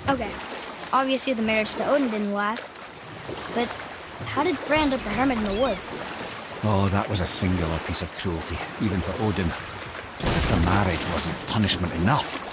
Okay, obviously the marriage to Odin didn't last, but how did Frey end up a hermit in the woods? Oh, that was a singular piece of cruelty, even for Odin. As if the marriage wasn't punishment enough.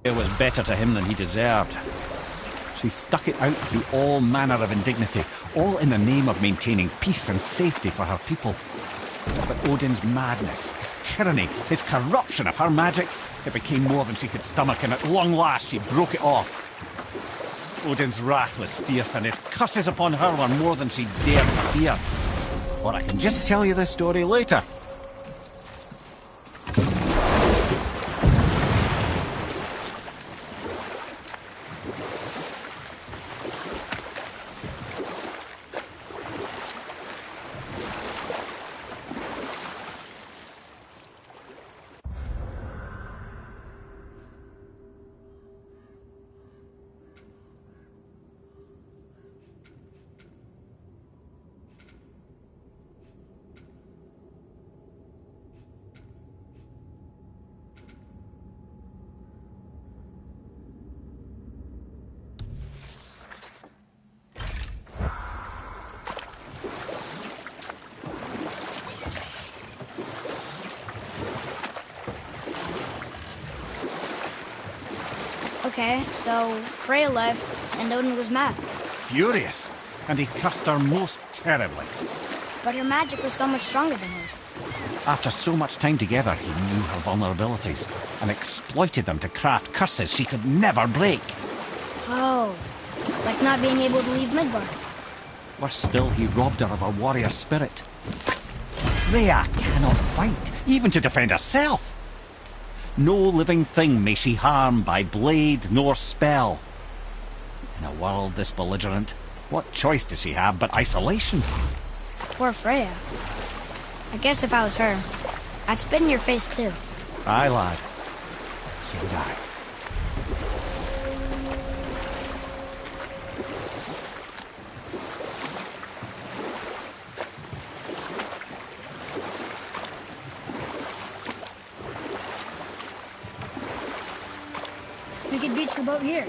It was better to him than he deserved. She stuck it out through all manner of indignity, all in the name of maintaining peace and safety for her people. But Odin's madness, his tyranny, his corruption of her magics, it became more than she could stomach, and at long last she broke it off. Odin's wrath was fierce, and his curses upon her were more than she dared to fear. Or I can just tell you this story later. Okay, so Freya left, and Odin was mad. Furious, and he cursed her most terribly. But her magic was so much stronger than his. After so much time together, he knew her vulnerabilities and exploited them to craft curses she could never break. Oh, like not being able to leave Midgard. Worse still, he robbed her of her warrior spirit. Freya cannot fight, even to defend herself. No living thing may she harm by blade nor spell. In a world this belligerent, what choice does she have but isolation? Poor Freya. I guess if I was her, I'd spit in your face too. Aye, lad. So would I. We could beach the boat here.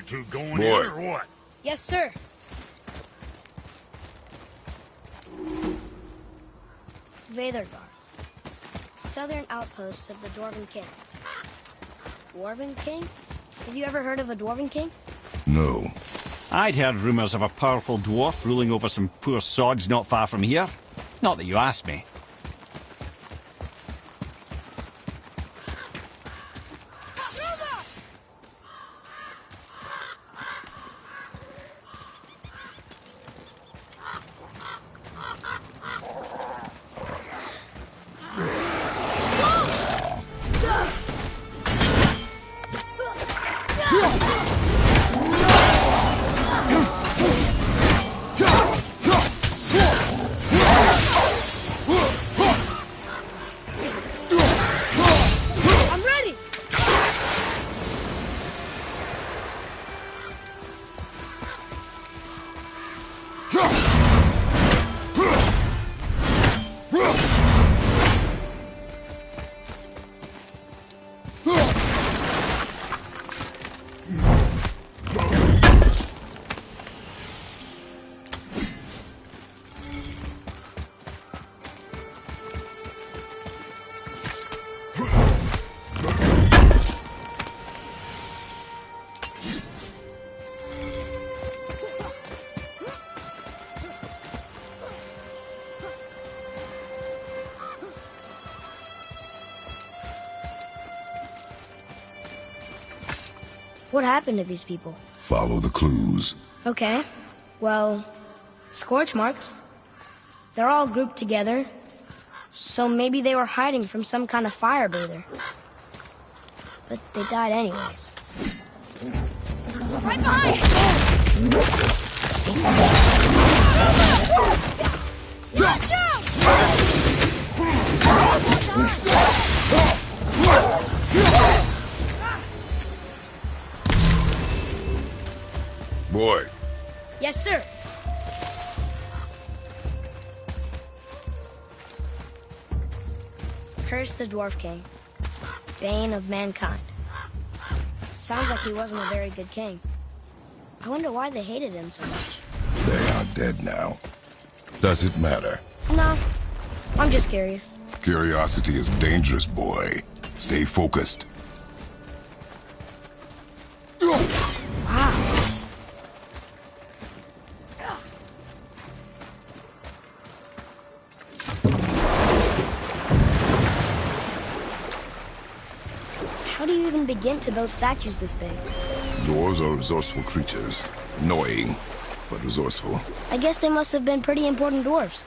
two going Boy. in or what? Yes, sir. Veðurgar. Southern outposts of the Dwarven King. Dwarven King? Have you ever heard of a Dwarven King? No. I'd heard rumours of a powerful dwarf ruling over some poor sods not far from here. Not that you asked me. I'm ready! What happened to these people? Follow the clues. Okay. Well, scorch marks. They're all grouped together. So maybe they were hiding from some kind of fire breather. But they died anyways. Right behind! Watch out! Boy. Yes, sir. Curse the Dwarf King, bane of mankind. Sounds like he wasn't a very good king. I wonder why they hated him so much. They are dead now. Does it matter? No, I'm just curious. Curiosity is dangerous, boy. Stay focused. Wow. How do you even begin to build statues this big? Dwarves are resourceful creatures. Annoying, but resourceful. I guess they must have been pretty important dwarves.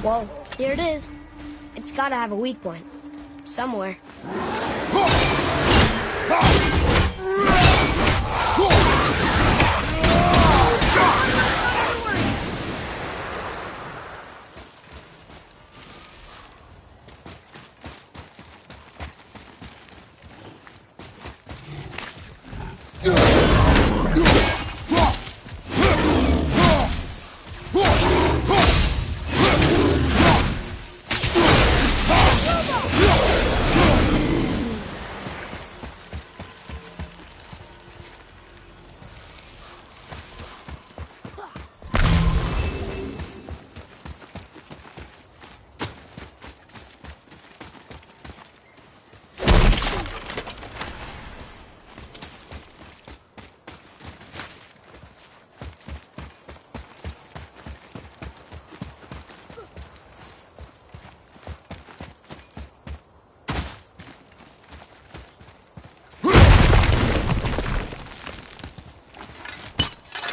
Well, here it is. It's gotta have a weak point. Somewhere.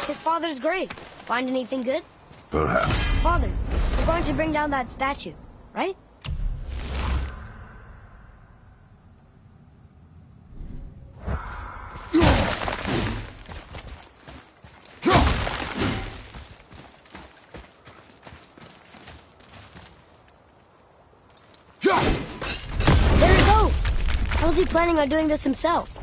His father's grave. Find anything good? Perhaps. Father, we're going to bring down that statue, right? There he goes! How's he planning on doing this himself?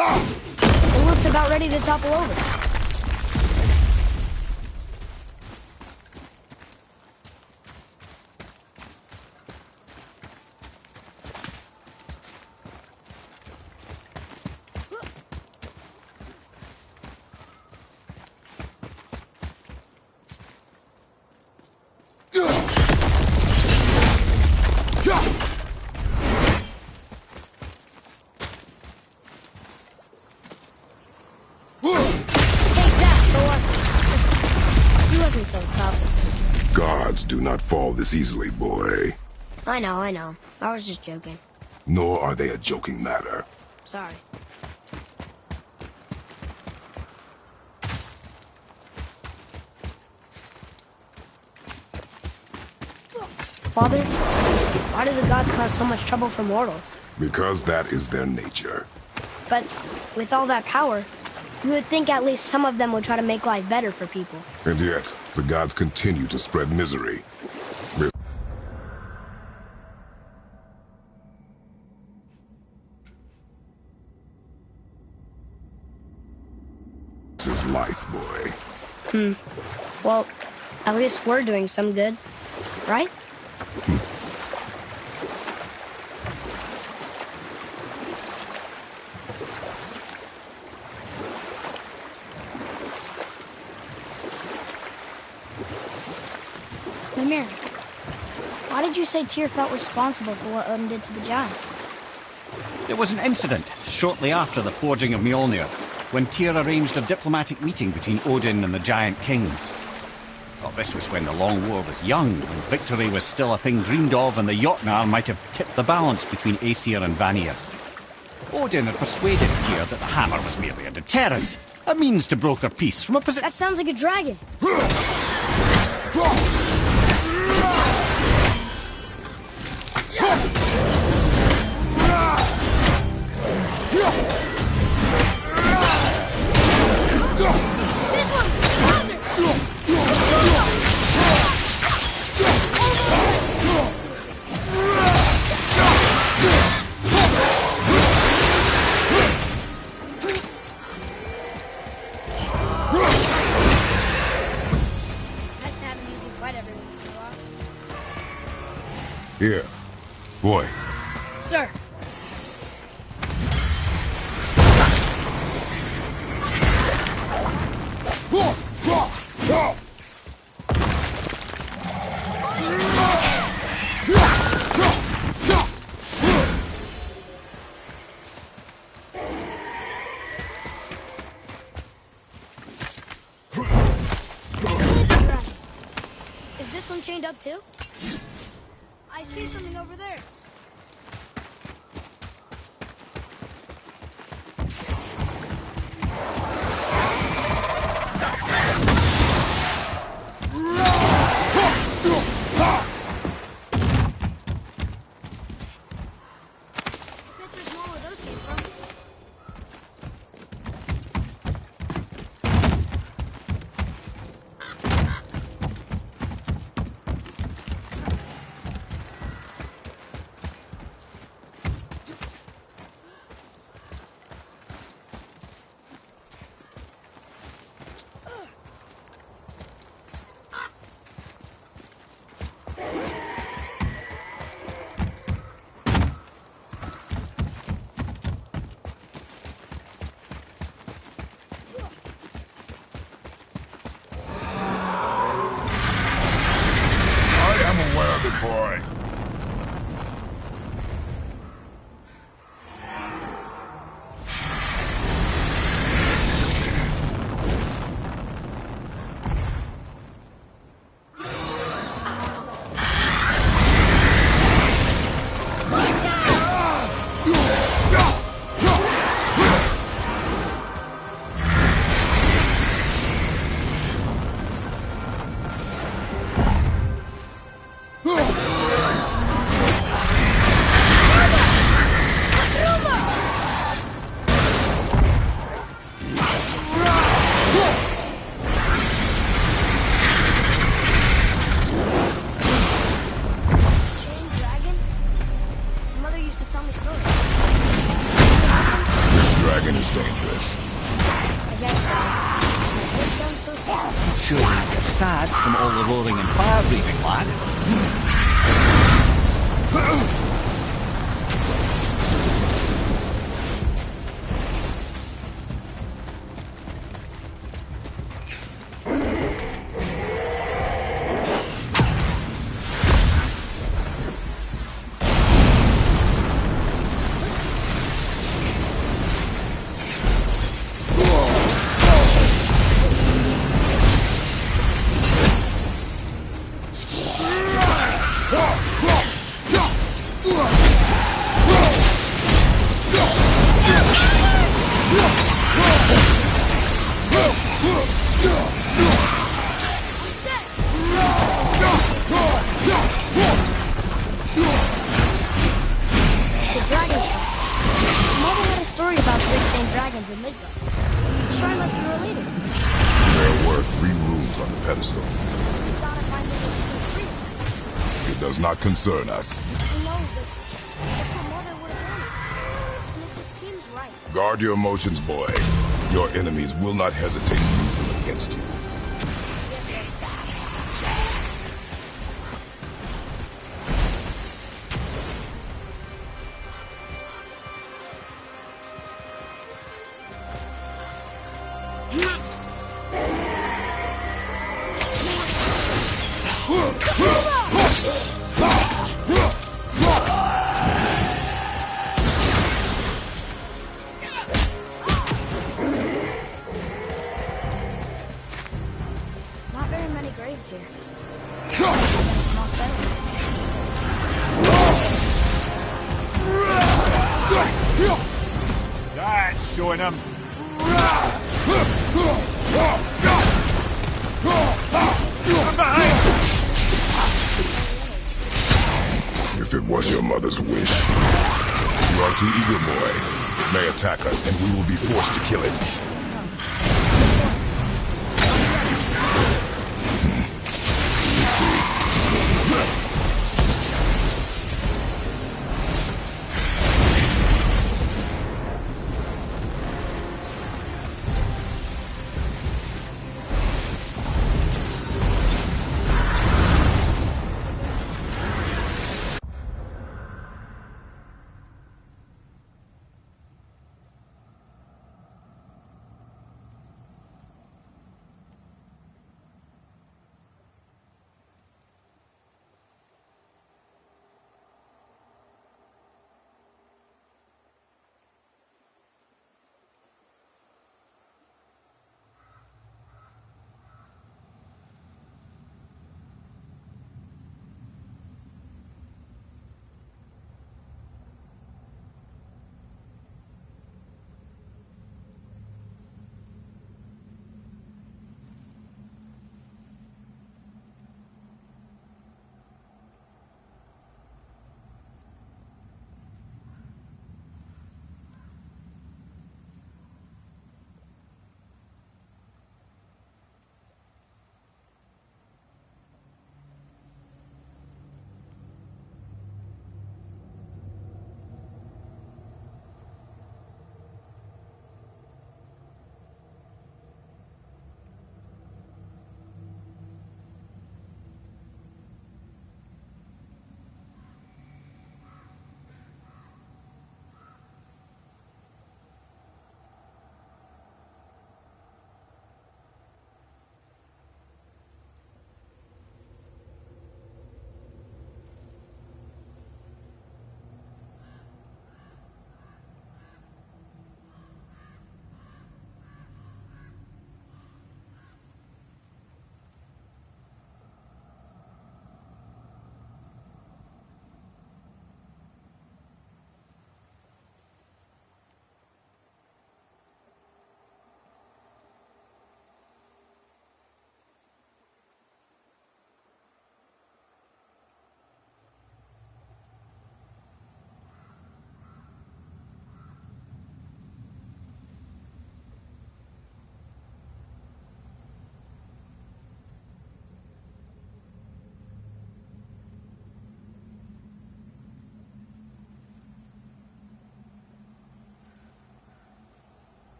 It looks about ready to topple over. So tough. Gods do not fall this easily, boy. I know. I was just joking. Nor are they a joking matter. Sorry. Father, why do the gods cause so much trouble for mortals? Because that is their nature. But with all that power, you would think at least some of them would try to make life better for people. And yet, the gods continue to spread misery. This is life, boy. Well, at least we're doing some good, right? Mimir, why did you say Tyr felt responsible for what Odin did to the giants? There was an incident shortly after the forging of Mjolnir, when Tyr arranged a diplomatic meeting between Odin and the giant kings. Well, this was when the Long War was young, and victory was still a thing dreamed of, and the Jotnar might have tipped the balance between Aesir and Vanir. Odin had persuaded Tyr that the hammer was merely a deterrent, a means to broker peace from a position... That sounds like a dragon. Here. Boy. Sir. Is this one chained up too? I see something over there. Boy. dragon is dangerous. I guess so. It sounds so sad. Surely you get sad from all the roaring and fire breathing, lad. The dragon shrine. Mother had a story about big chain dragons in Midgard. The shrine must be related. There were 3 rooms on the pedestal. We gotta find the way to the three. It does not concern us. I know this. That's what Mother would have wanted. And it just seems right. Guard your emotions, boy. Your enemies will not hesitate to use them against you. Not very many graves here. Small settlement. That's showing him. Come behind! If it was your mother's wish. You are too eager, boy. It may attack us, and we will be forced to kill it.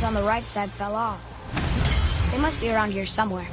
On the right side fell off. They must be around here somewhere.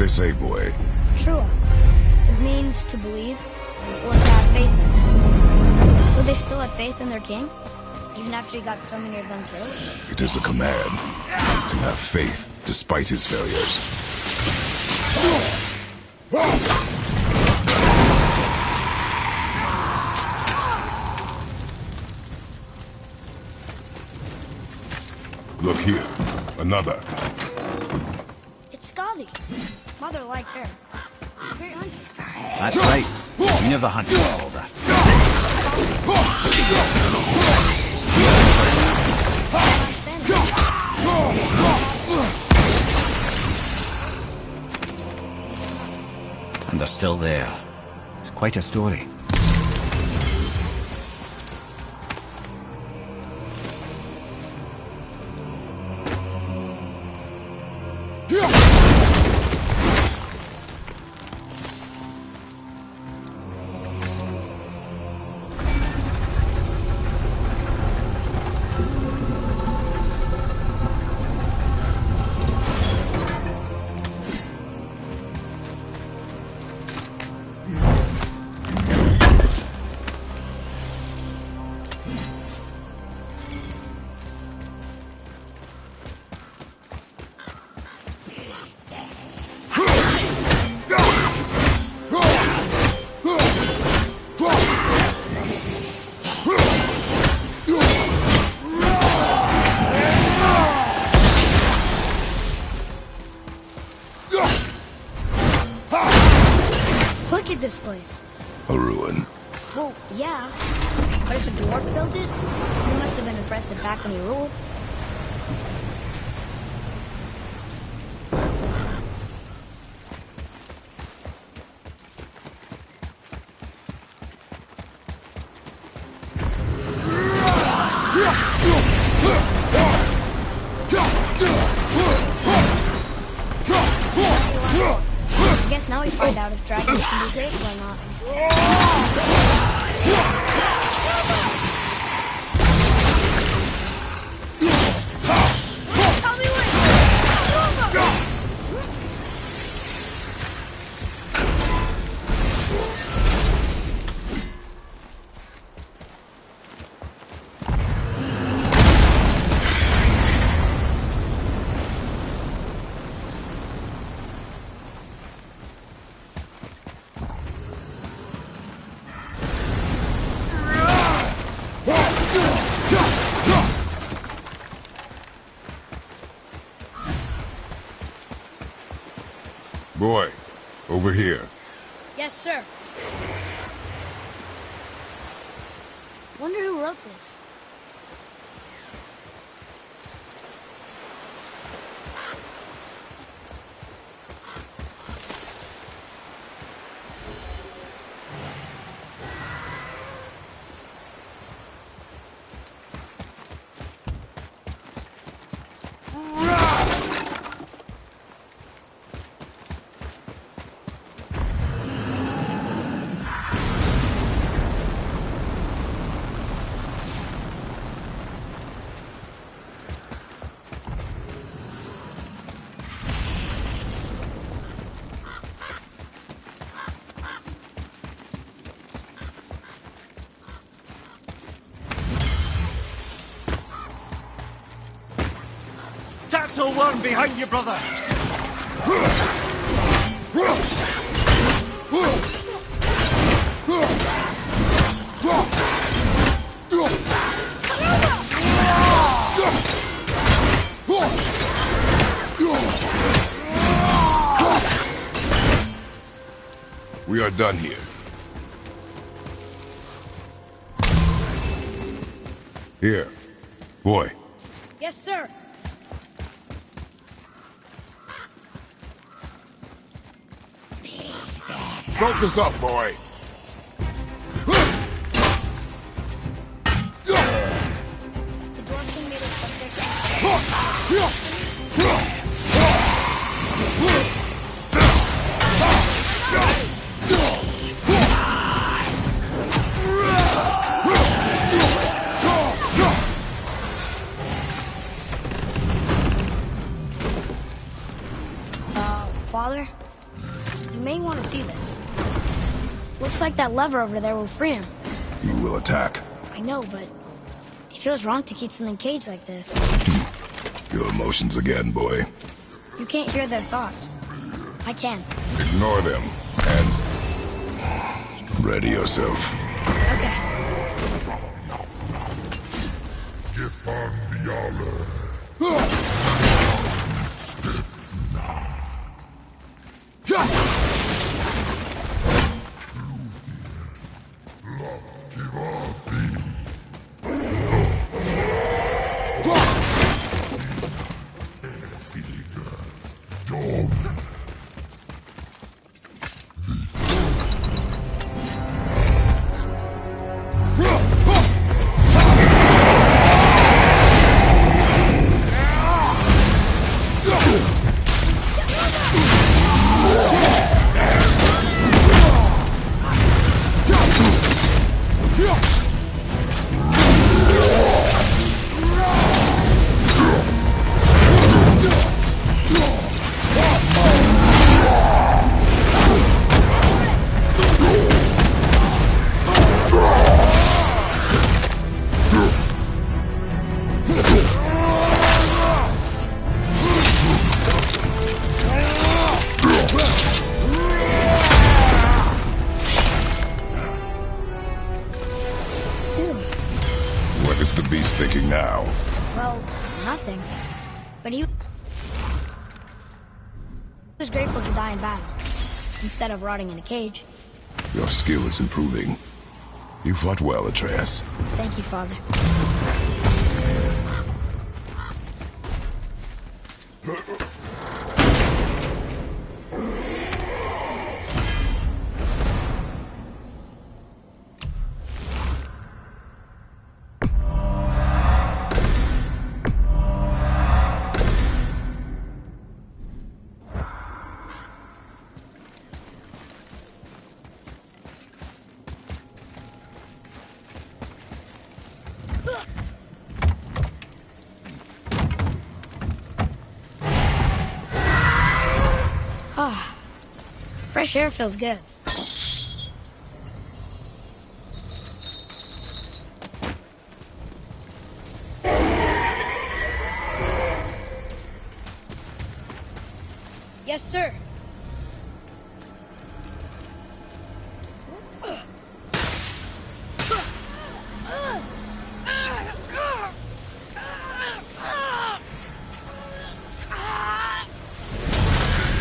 Say, boy. True. It means to believe or to have faith in. So they still had faith in their king? Even after he got so many of them killed? It is a command to have faith despite his failures. Look here. Another. It's Scotty. Mother liked her. Great hunter. That's right. Queen of the Hunting called her. And they're still there. It's quite a story. Look at this place. A ruin. Well, yeah. But if a dwarf built it, he must have been impressive back when he ruled. I guess now we find out if dragons can be grateful or not. Tell me what! Boy, over here. Yes, sir. Wonder who wrote this. Tattle one behind you, brother! We are done here. Here. Boy. Yes, sir. Broke this up, boy. The dwarf king made us subjects. Father, you may want to see this. Looks like that lever over there will free him. You will attack. I know, but it feels wrong to keep something caged like this. Your emotions again, boy. You can't hear their thoughts. I can. Ignore them and ready yourself. Okay. What is the beast thinking now? Well, nothing. But he was grateful to die in battle, instead of rotting in a cage. Your skill is improving. You fought well, Atreus. Thank you, Father. Ah, fresh air feels good. Yes, sir.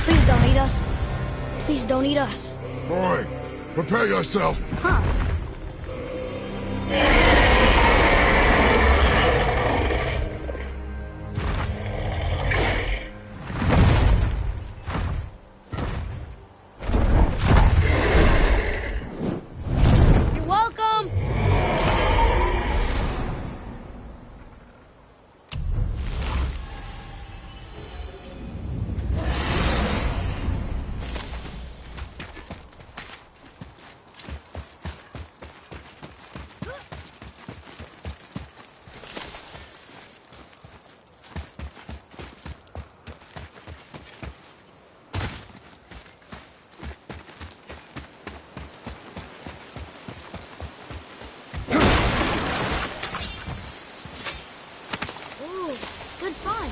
Please don't eat us. Please don't eat us. Boy, prepare yourself. Huh. You're welcome. Ooh, good find.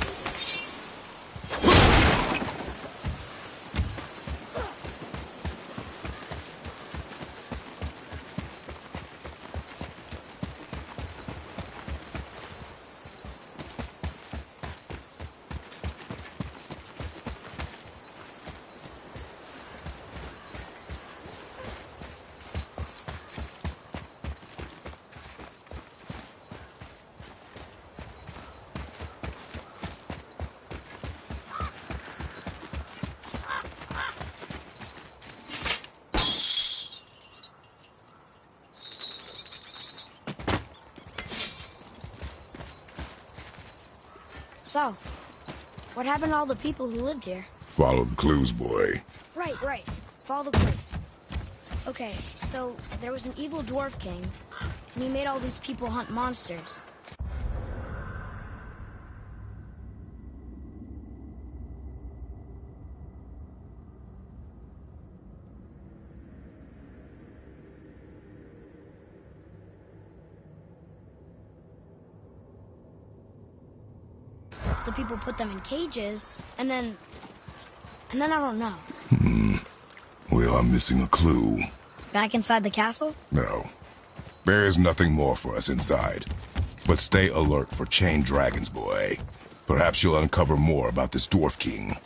So, what happened to all the people who lived here? Follow the clues, boy. Right. Follow the clues. Okay, so there was an evil dwarf king, and he made all these people hunt monsters. The people put them in cages, and then I don't know. We are missing a clue. Back inside the castle? No. There is nothing more for us inside. But stay alert for chained dragons, boy. Perhaps you'll uncover more about this dwarf king.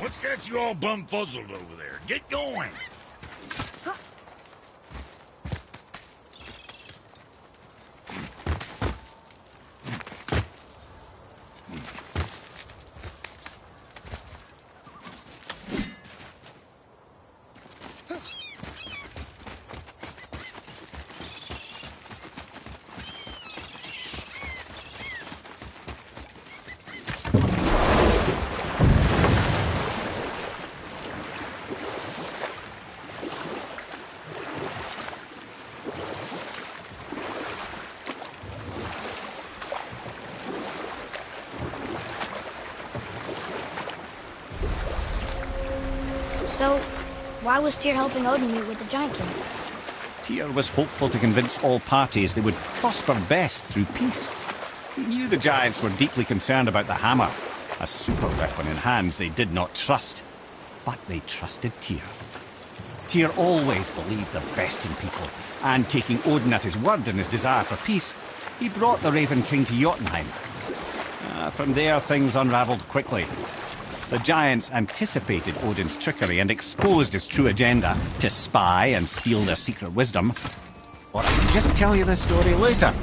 What's got you all bumfuzzled over there? Get going! So, why was Tyr helping Odin meet with the Giant Kings? Tyr was hopeful to convince all parties they would prosper best through peace. He knew the giants were deeply concerned about the hammer, a super weapon in hands they did not trust. But they trusted Tyr. Tyr always believed the best in people, and taking Odin at his word in his desire for peace, he brought the Raven King to Jotunheim. From there, things unravelled quickly. The giants anticipated Odin's trickery and exposed his true agenda to spy and steal their secret wisdom. Or I can just tell you this story later.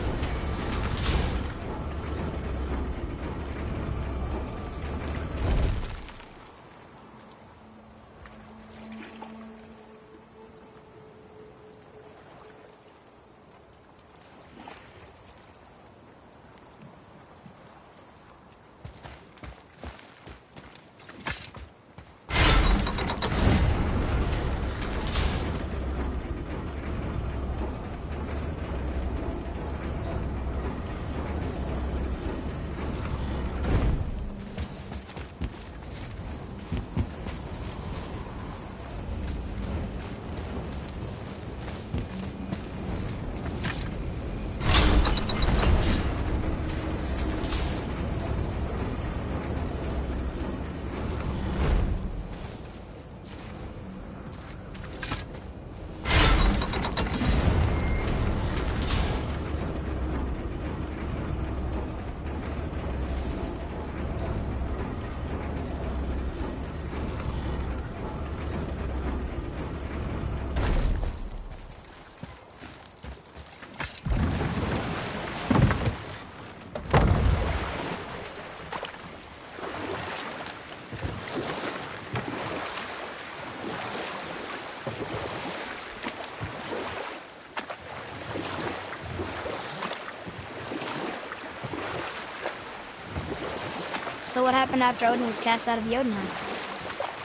So what happened after Odin was cast out of Jotunheim?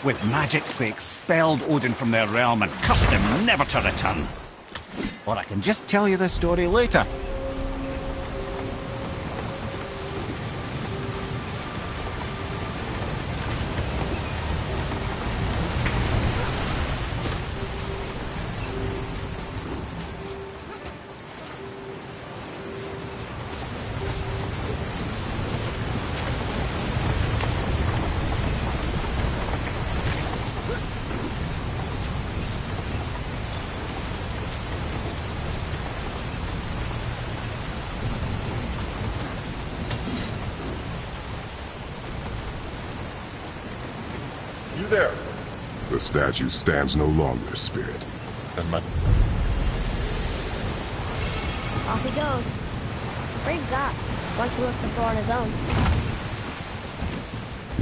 With magics, they expelled Odin from their realm and cursed him never to return. Or I can just tell you this story later. You there? The statue stands no longer, Spirit. And my... Off he goes. Brave guy. Going to look for Thor on his own.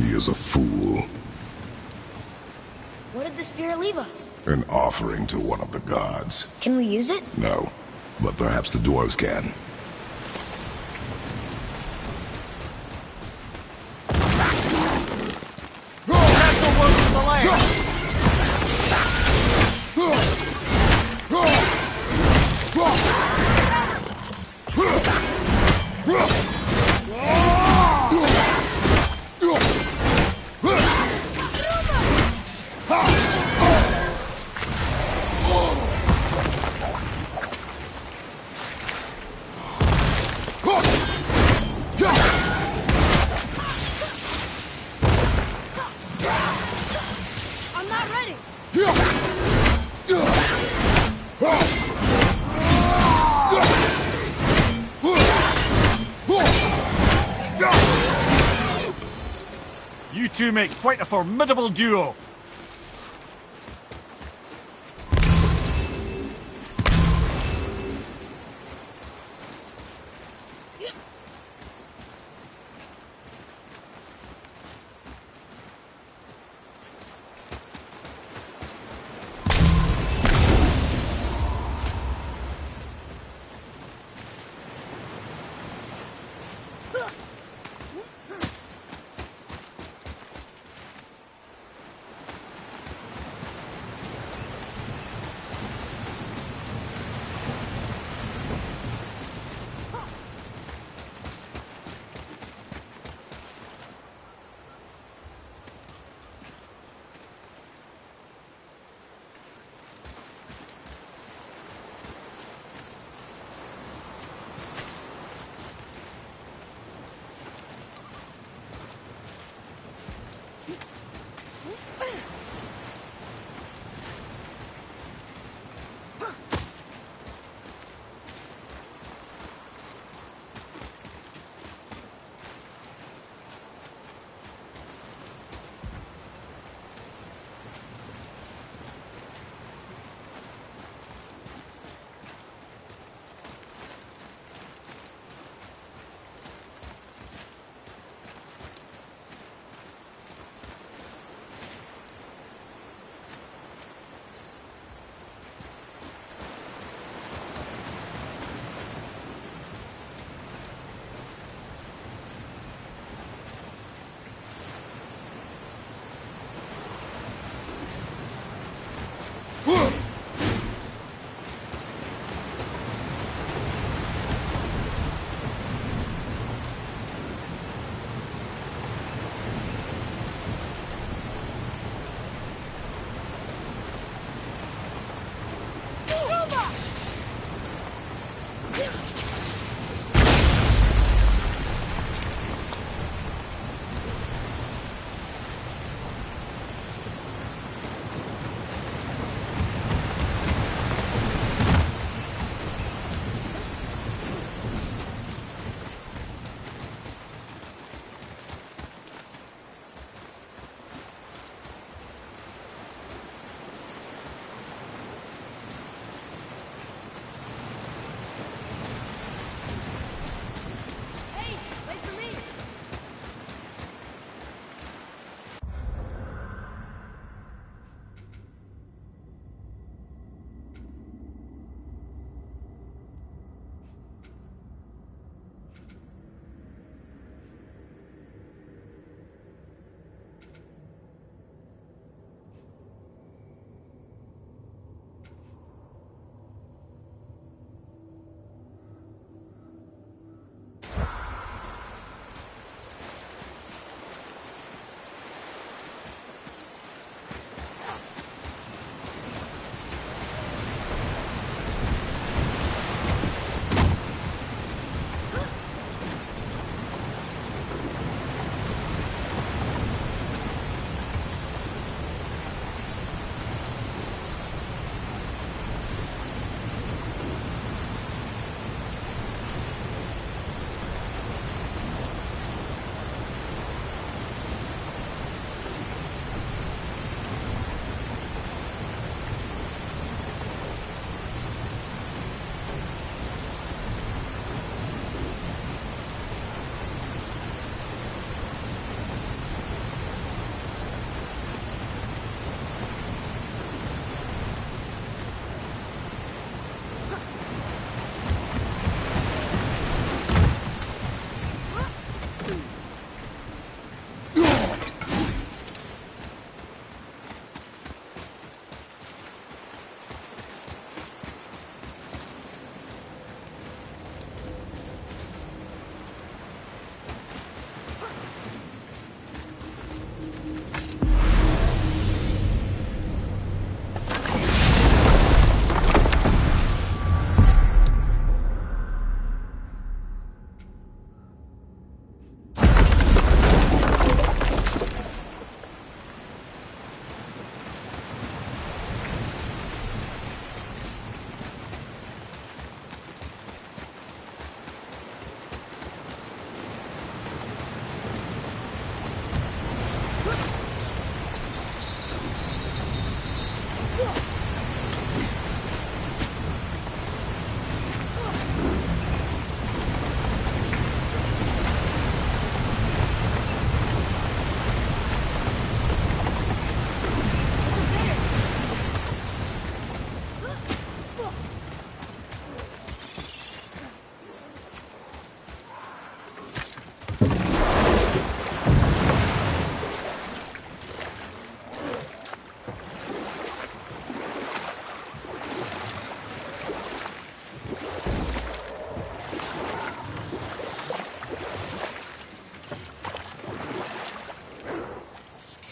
He is a fool. What did the spirit leave us? An offering to one of the gods. Can we use it? No, but perhaps the dwarves can. two make quite a formidable duo.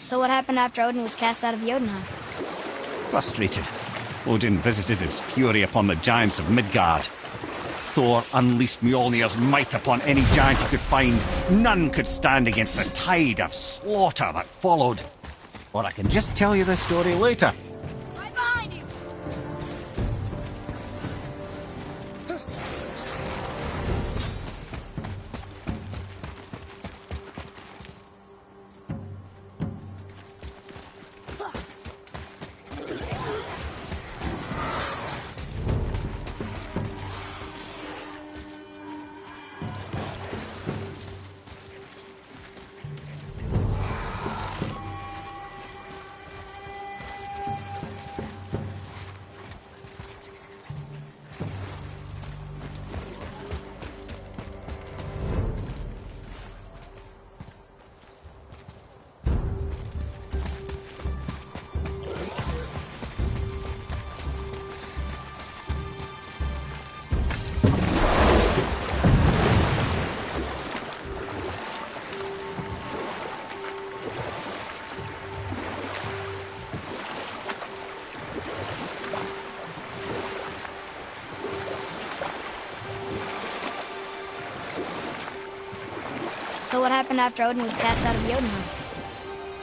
So what happened after Odin was cast out of Jotunheim? Frustrated, Odin visited his fury upon the giants of Midgard. Thor unleashed Mjolnir's might upon any giant he could find. None could stand against the tide of slaughter that followed. Or I can just tell you this story later. Right behind you! So what happened after Odin was cast out of Jotunheim?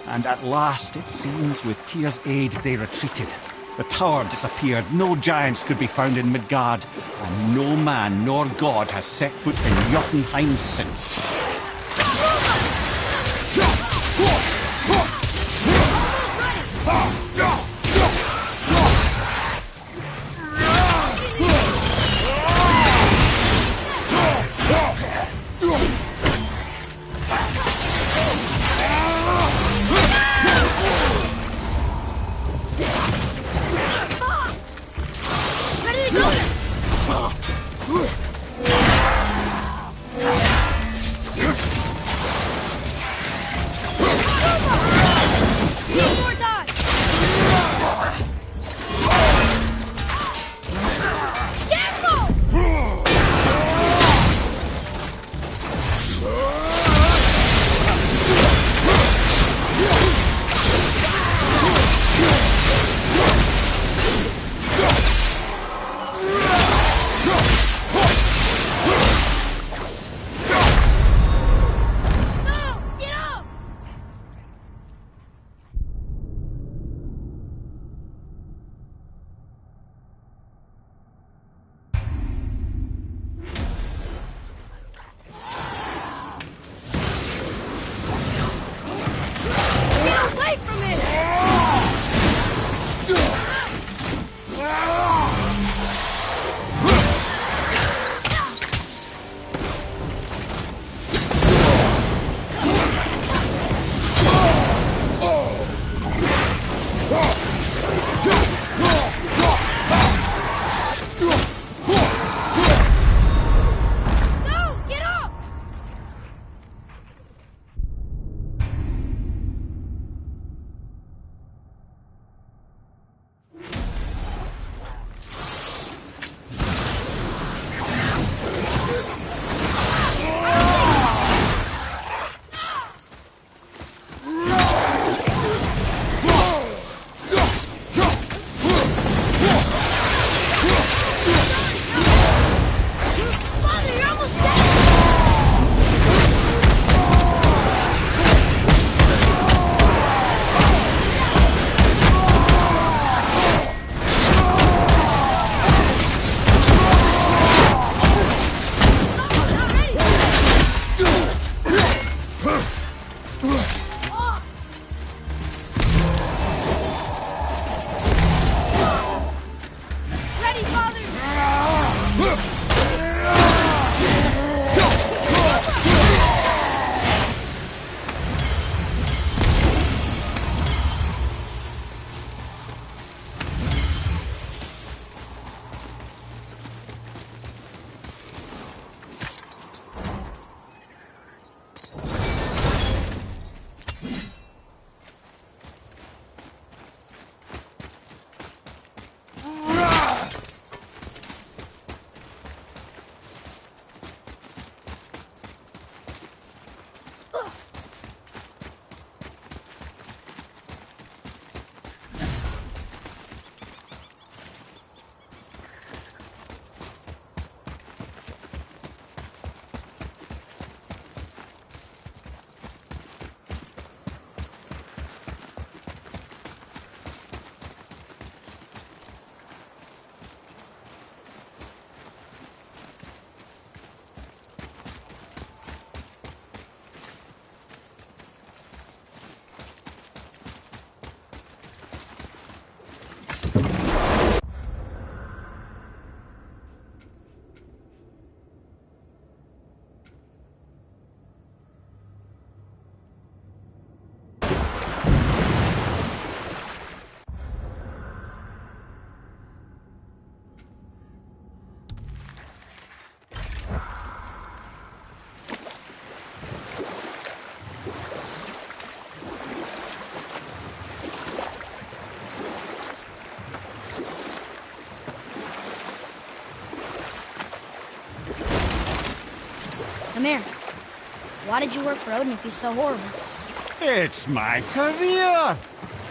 And at last, it seems, with Tyr's aid, they retreated. The tower disappeared, no giants could be found in Midgard, and no man nor god has set foot in Jotunheim since. Come here. Why did you work for Odin if he's so horrible? It's my career!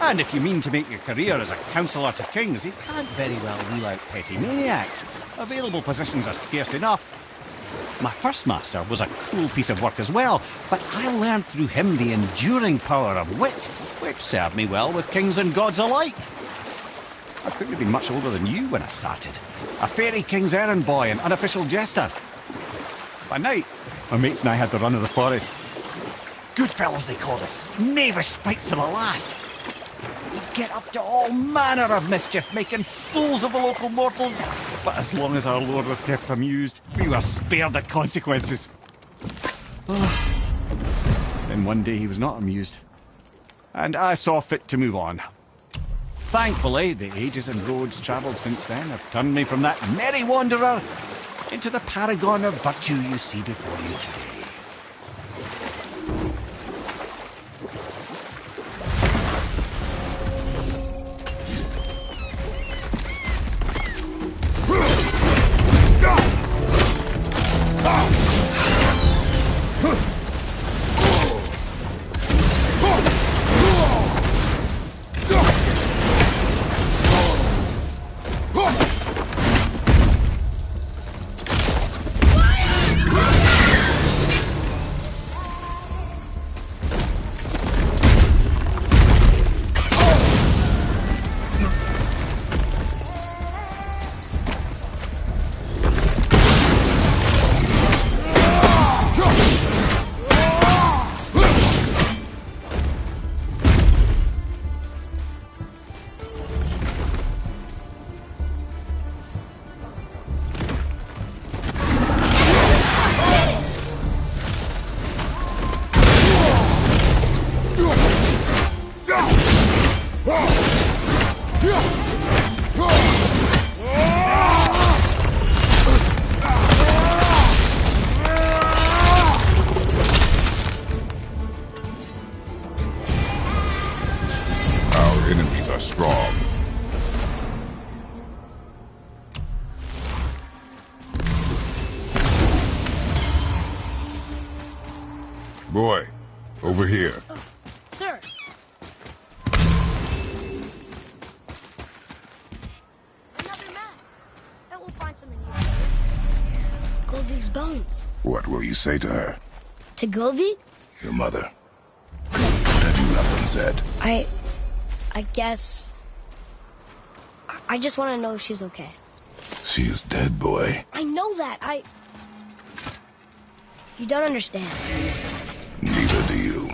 And if you mean to make your career as a counsellor to kings, you can't very well rule out petty maniacs. Available positions are scarce enough. My first master was a cruel piece of work as well, but I learned through him the enduring power of wit, which served me well with kings and gods alike. I couldn't have been much older than you when I started. A fairy king's errand boy and unofficial jester. By night, my mates and I had the run of the forest. Good fellows they called us, knavish spites to the last. We'd get up to all manner of mischief, making fools of the local mortals. But as long as our lord was kept amused, we were spared the consequences. Then one day he was not amused, and I saw fit to move on. Thankfully, the ages and roads travelled since then have turned me from that merry wanderer into the paragon of virtue you see before you today. Strong. Boy, over here. Sir. Another map. Bet we'll find something new. Golvik's bones. What will you say to her? To Golvik? Your mother. What have you left unsaid? I guess... I just want to know if she's okay. She is dead, boy. I know that. You don't understand. Neither do you.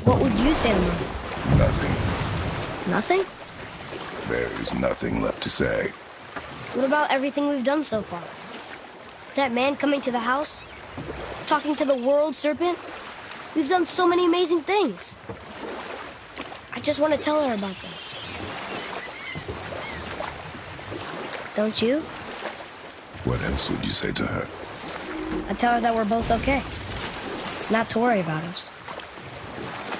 What would you say to me? Nothing. Nothing? There is nothing left to say. What about everything we've done so far? That man coming to the house? Talking to the world serpent? We've done so many amazing things. I just want to tell her about them. Don't you? What else would you say to her? I'd tell her that we're both okay. Not to worry about us.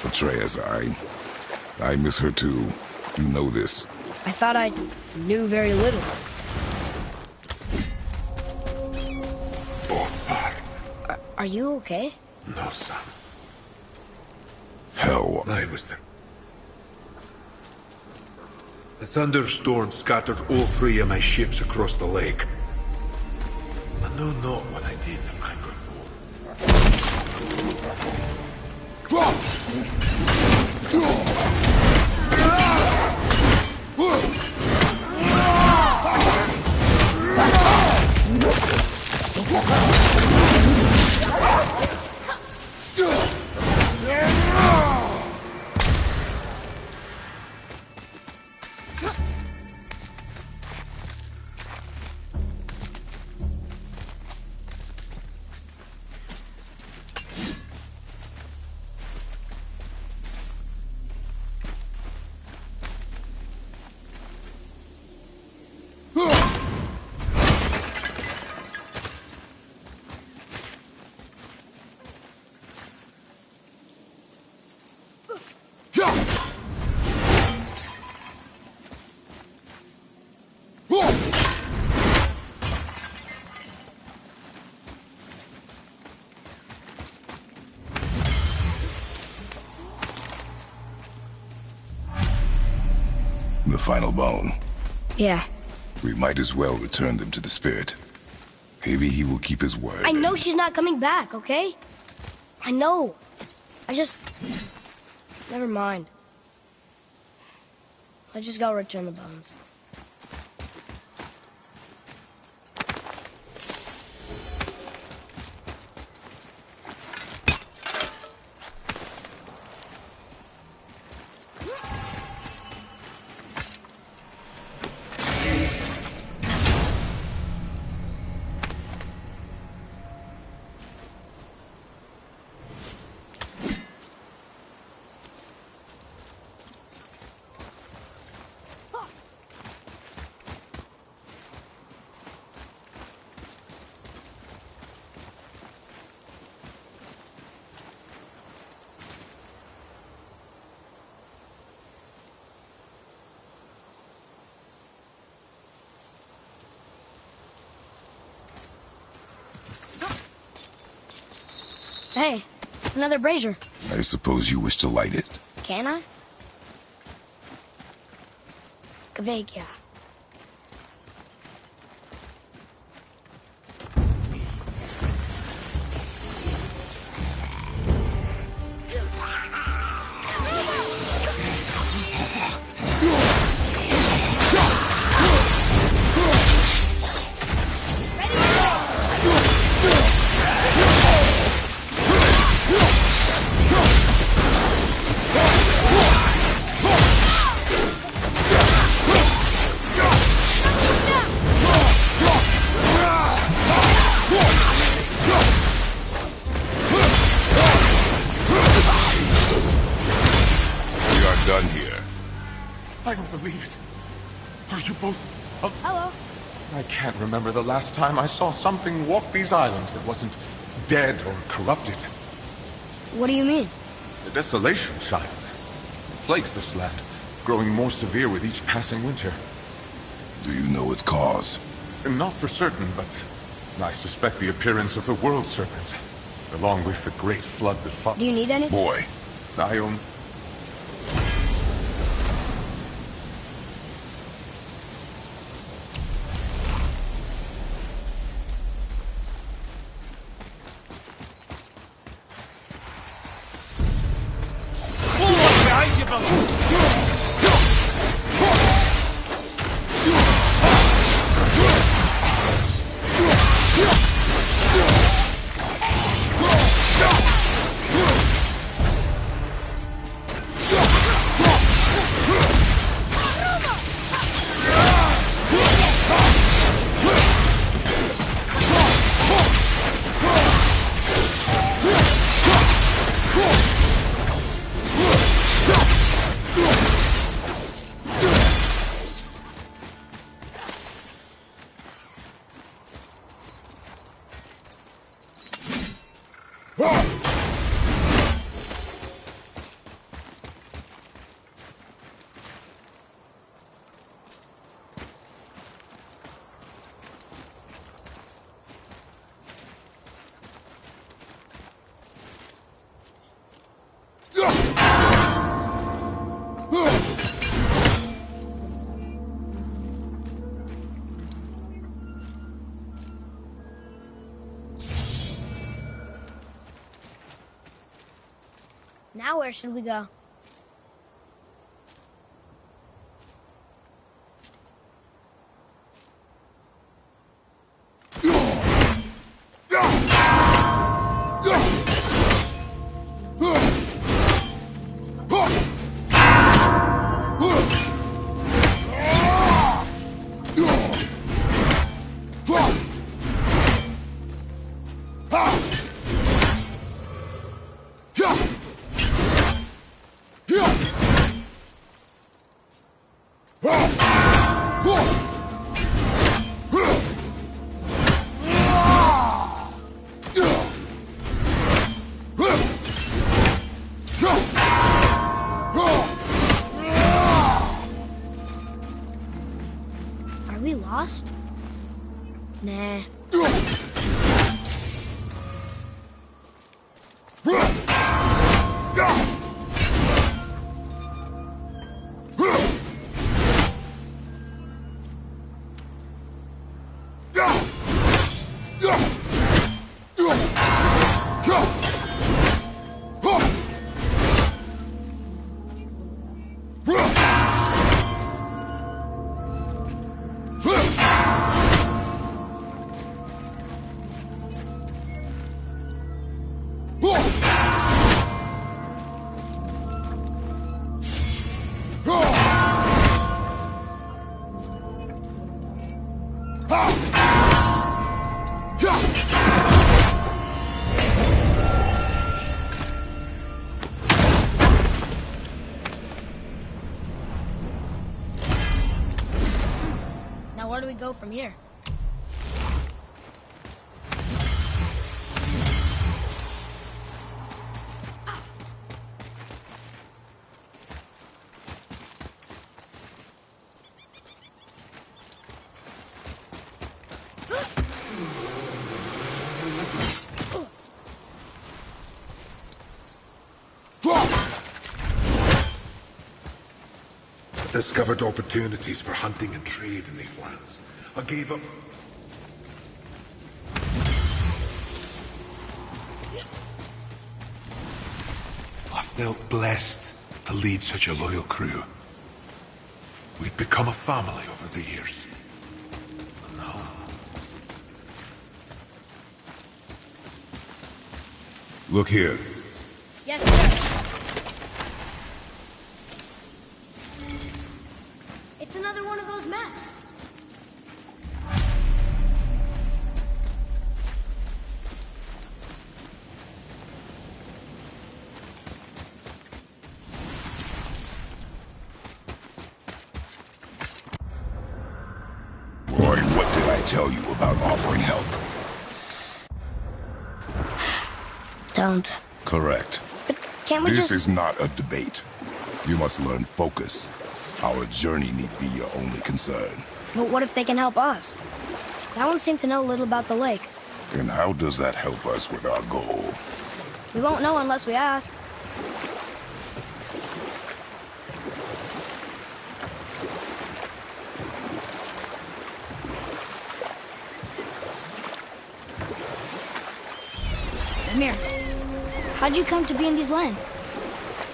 Atreus, I miss her too. You know this. I thought I knew very little. Both far. Are you okay? No, son. Hell. I was there. The thunderstorm scattered all three of my ships across the lake. I know not what I did to anger Thor. The final bone. Yeah. We might as well return them to the spirit. Maybe he will keep his word. I know she's not coming back, okay? I know. Never mind. I just gotta return the bones. Hey, it's another brazier. I suppose you wish to light it. Can I? Kveik, yeah. Done here. I don't believe it. Are you both... Hello. I can't remember the last time I saw something walk these islands that wasn't dead or corrupted. What do you mean? The desolation, child. Plagues this land, growing more severe with each passing winter. Do you know its cause? Not for certain, but I suspect the appearance of the World Serpent, along with the great flood that followed. Do you need any? Boy, I own... Now where should we go? Are we lost? Nah. Now where do we go from here? Discovered opportunities for hunting and trade in these lands. I gave up. I felt blessed to lead such a loyal crew. We'd become a family over the years. And now... Look here. Yes, sir. It's another one of those maps. Boy, what did I tell you about offering help? Don't. Correct. But can't we This just... is not a debate. You must learn focus. Our journey need be your only concern. But what if they can help us? That one seemed to know a little about the lake. And how does that help us with our goal? We won't know unless we ask. Amir, how'd you come to be in these lands?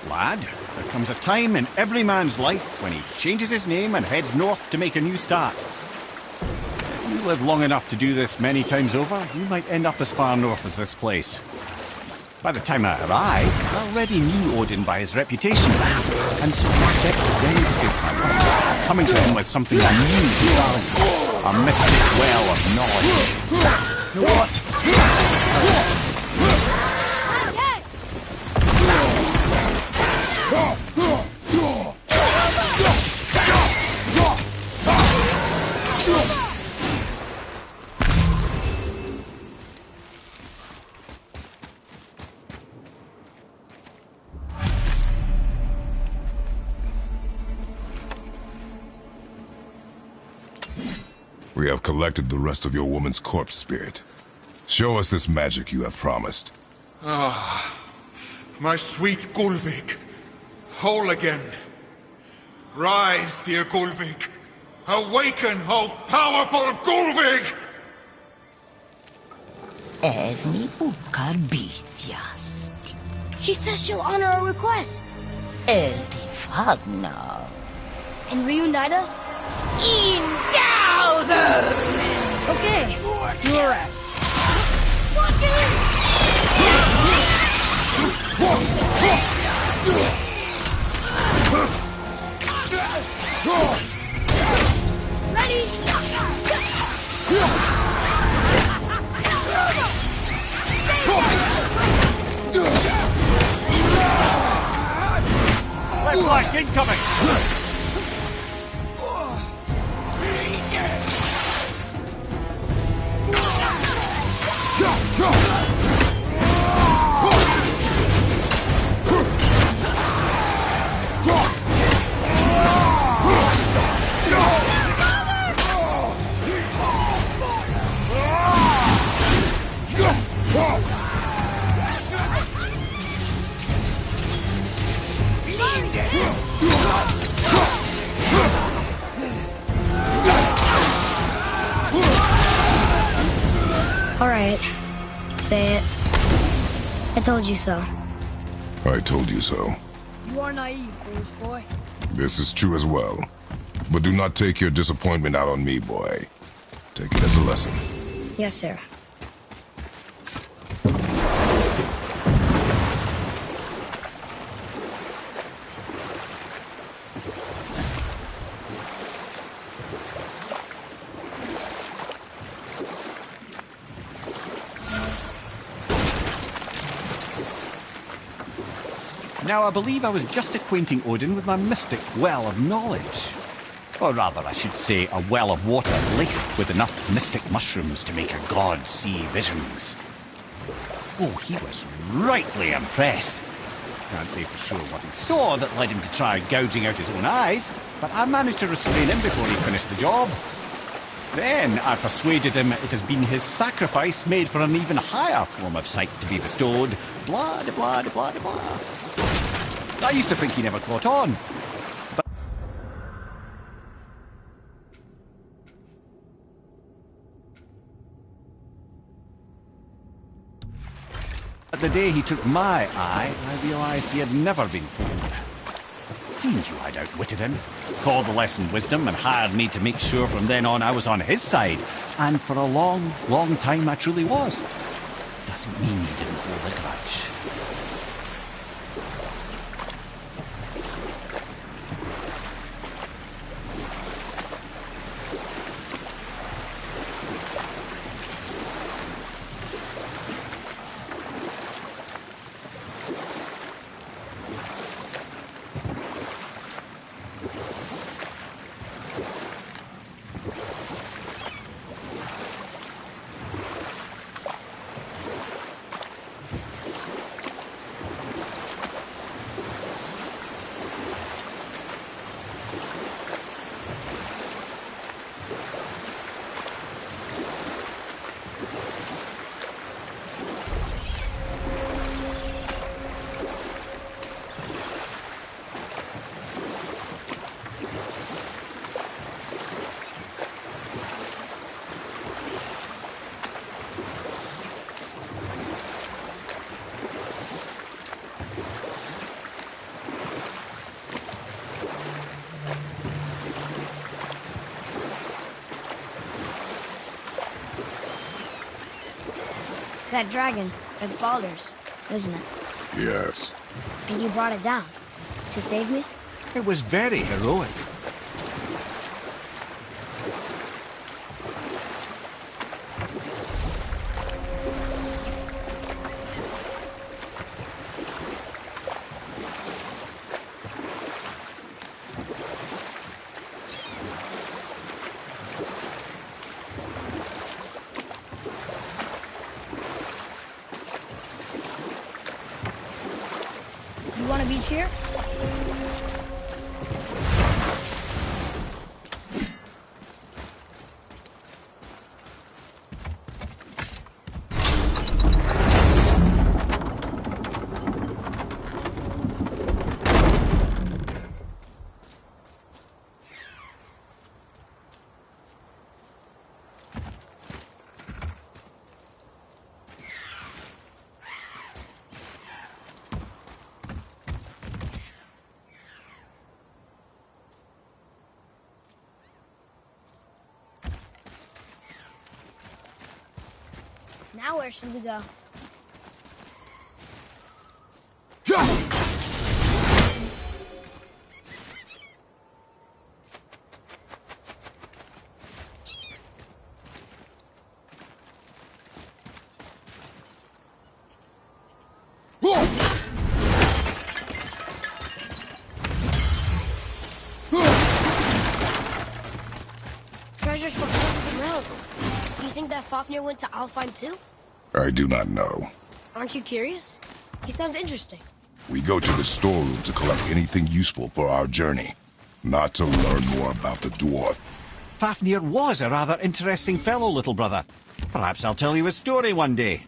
Lad, there comes a time in every man's life when he changes his name and heads north to make a new start. If you live long enough to do this many times over, you might end up as far north as this place. By the time I arrived, I already knew Odin by his reputation, and so I set very straight my mind, coming to him with something I knew to value, a mystic well of knowledge. You know what? We have collected the rest of your woman's corpse spirit. Show us this magic you have promised. My sweet Gulvik. Whole again. Rise, dear Gulvik. Awaken, oh powerful Gulvik! Erni bukar bitjast. She says she'll honor our request. Erdi fagnar. And reunite us? Ingauder! Okay. You're right. Ready? Attack incoming! All right. Say it. I told you so. I told you so. You are naive, foolish boy. This is true as well. But do not take your disappointment out on me, boy. Take it as a lesson. Yes, sir. Now, I believe I was just acquainting Odin with my mystic well of knowledge. Or rather, I should say, a well of water laced with enough mystic mushrooms to make a god see visions. Oh, he was rightly impressed. Can't say for sure what he saw that led him to try gouging out his own eyes, but I managed to restrain him before he finished the job. Then I persuaded him it has been his sacrifice made for an even higher form of sight to be bestowed. Blah, de blah, de blah, de blah. I used to think he never caught on. But the day he took my eye, I realized he had never been fooled. He knew I'd outwitted him, called the lesson wisdom, and hired me to make sure from then on I was on his side. And for a long, long time I truly was. Doesn't mean he didn't hold a grudge. That dragon, that's Baldur's, isn't it? Yes. And you brought it down to save me? It was very heroic. You want a beach here? Now where should we go? think that Fafnir went to Alfheim too? I do not know. Aren't you curious? He sounds interesting. We go to the storeroom to collect anything useful for our journey, not to learn more about the dwarf. Fafnir was a rather interesting fellow, little brother. Perhaps I'll tell you a story one day.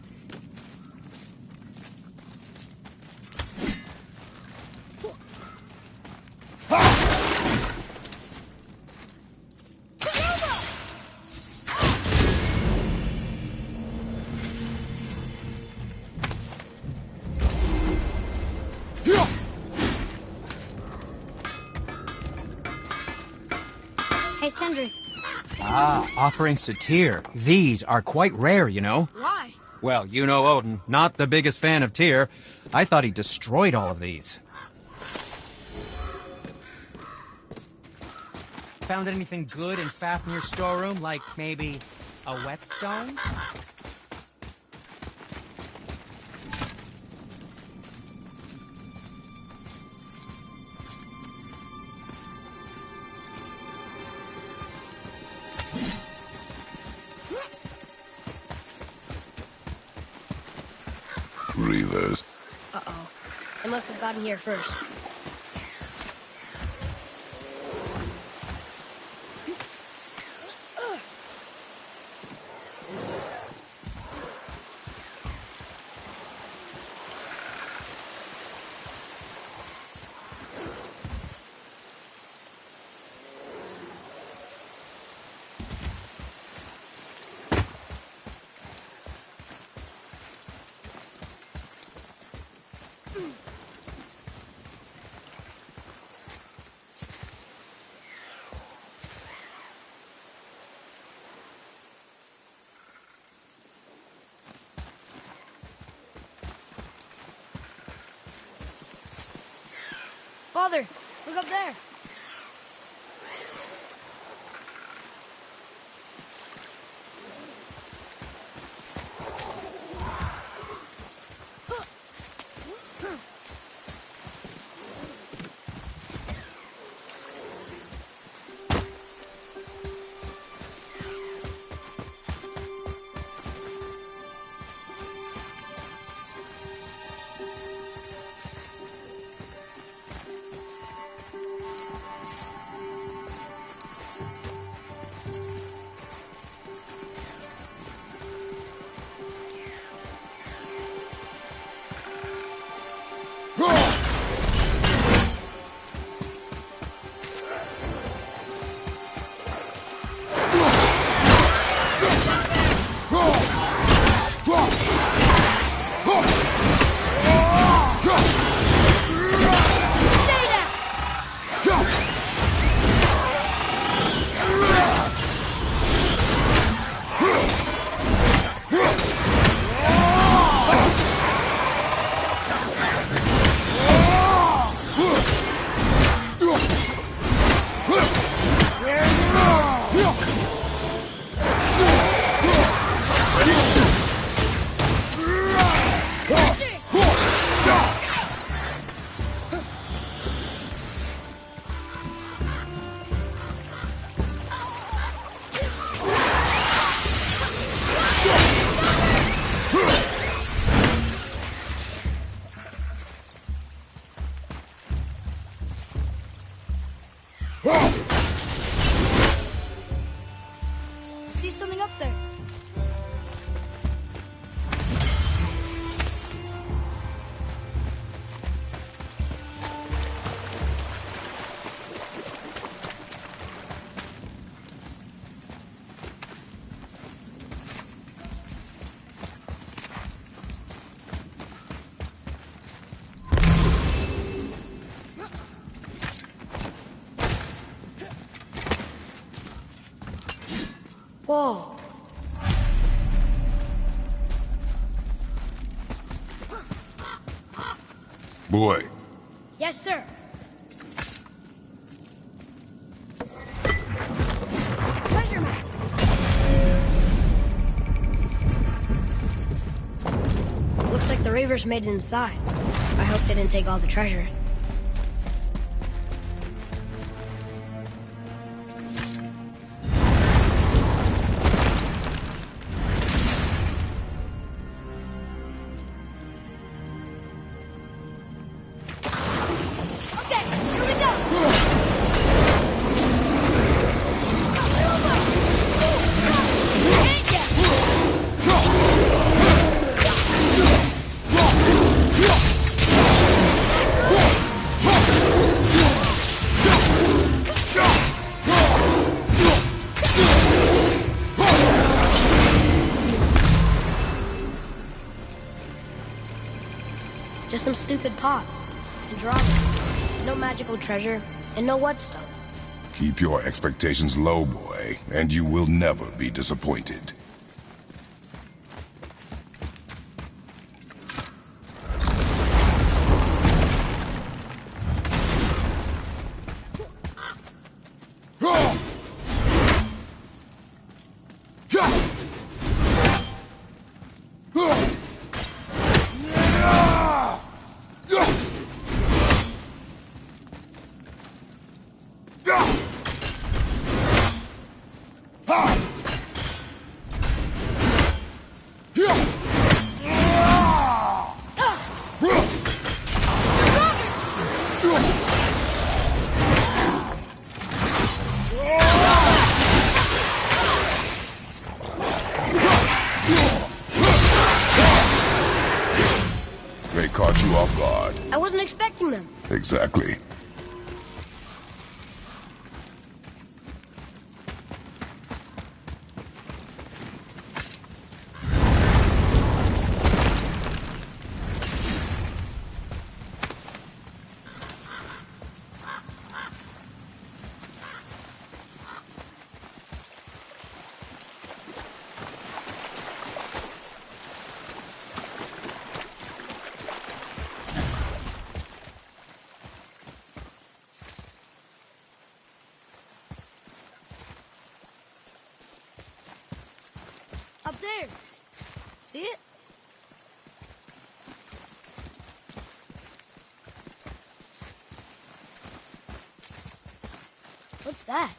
Hey, Sindri. Ah, offerings to Tyr. These are quite rare, you know. Why? Well, you know Odin, not the biggest fan of Tyr. I thought he destroyed all of these. Found anything good in Fafnir's storeroom? Like maybe a whetstone? Reavers. Uh-oh. I must have gotten here first. Father, look up there. See something up there. Whoa. Boy, Yes, sir. Treasure map. Looks like the Reavers made it inside. I hope they didn't take all the treasure. Just some stupid pots and drama. No magical treasure and no whetstone. Keep your expectations low, boy, and you will never be disappointed. They caught you off guard. I wasn't expecting them. Exactly. Up there. See it? What's that?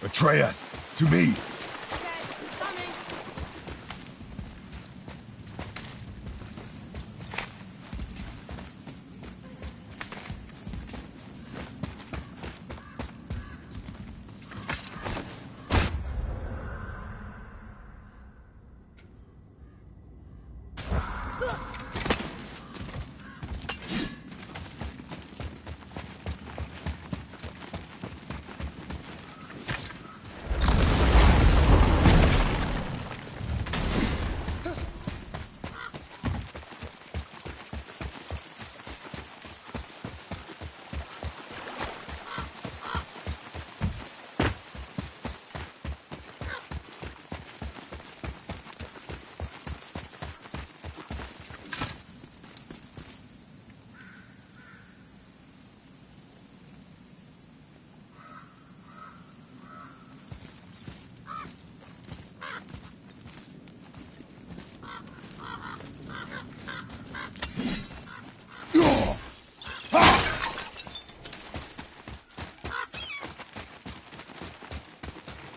Atreus, to me.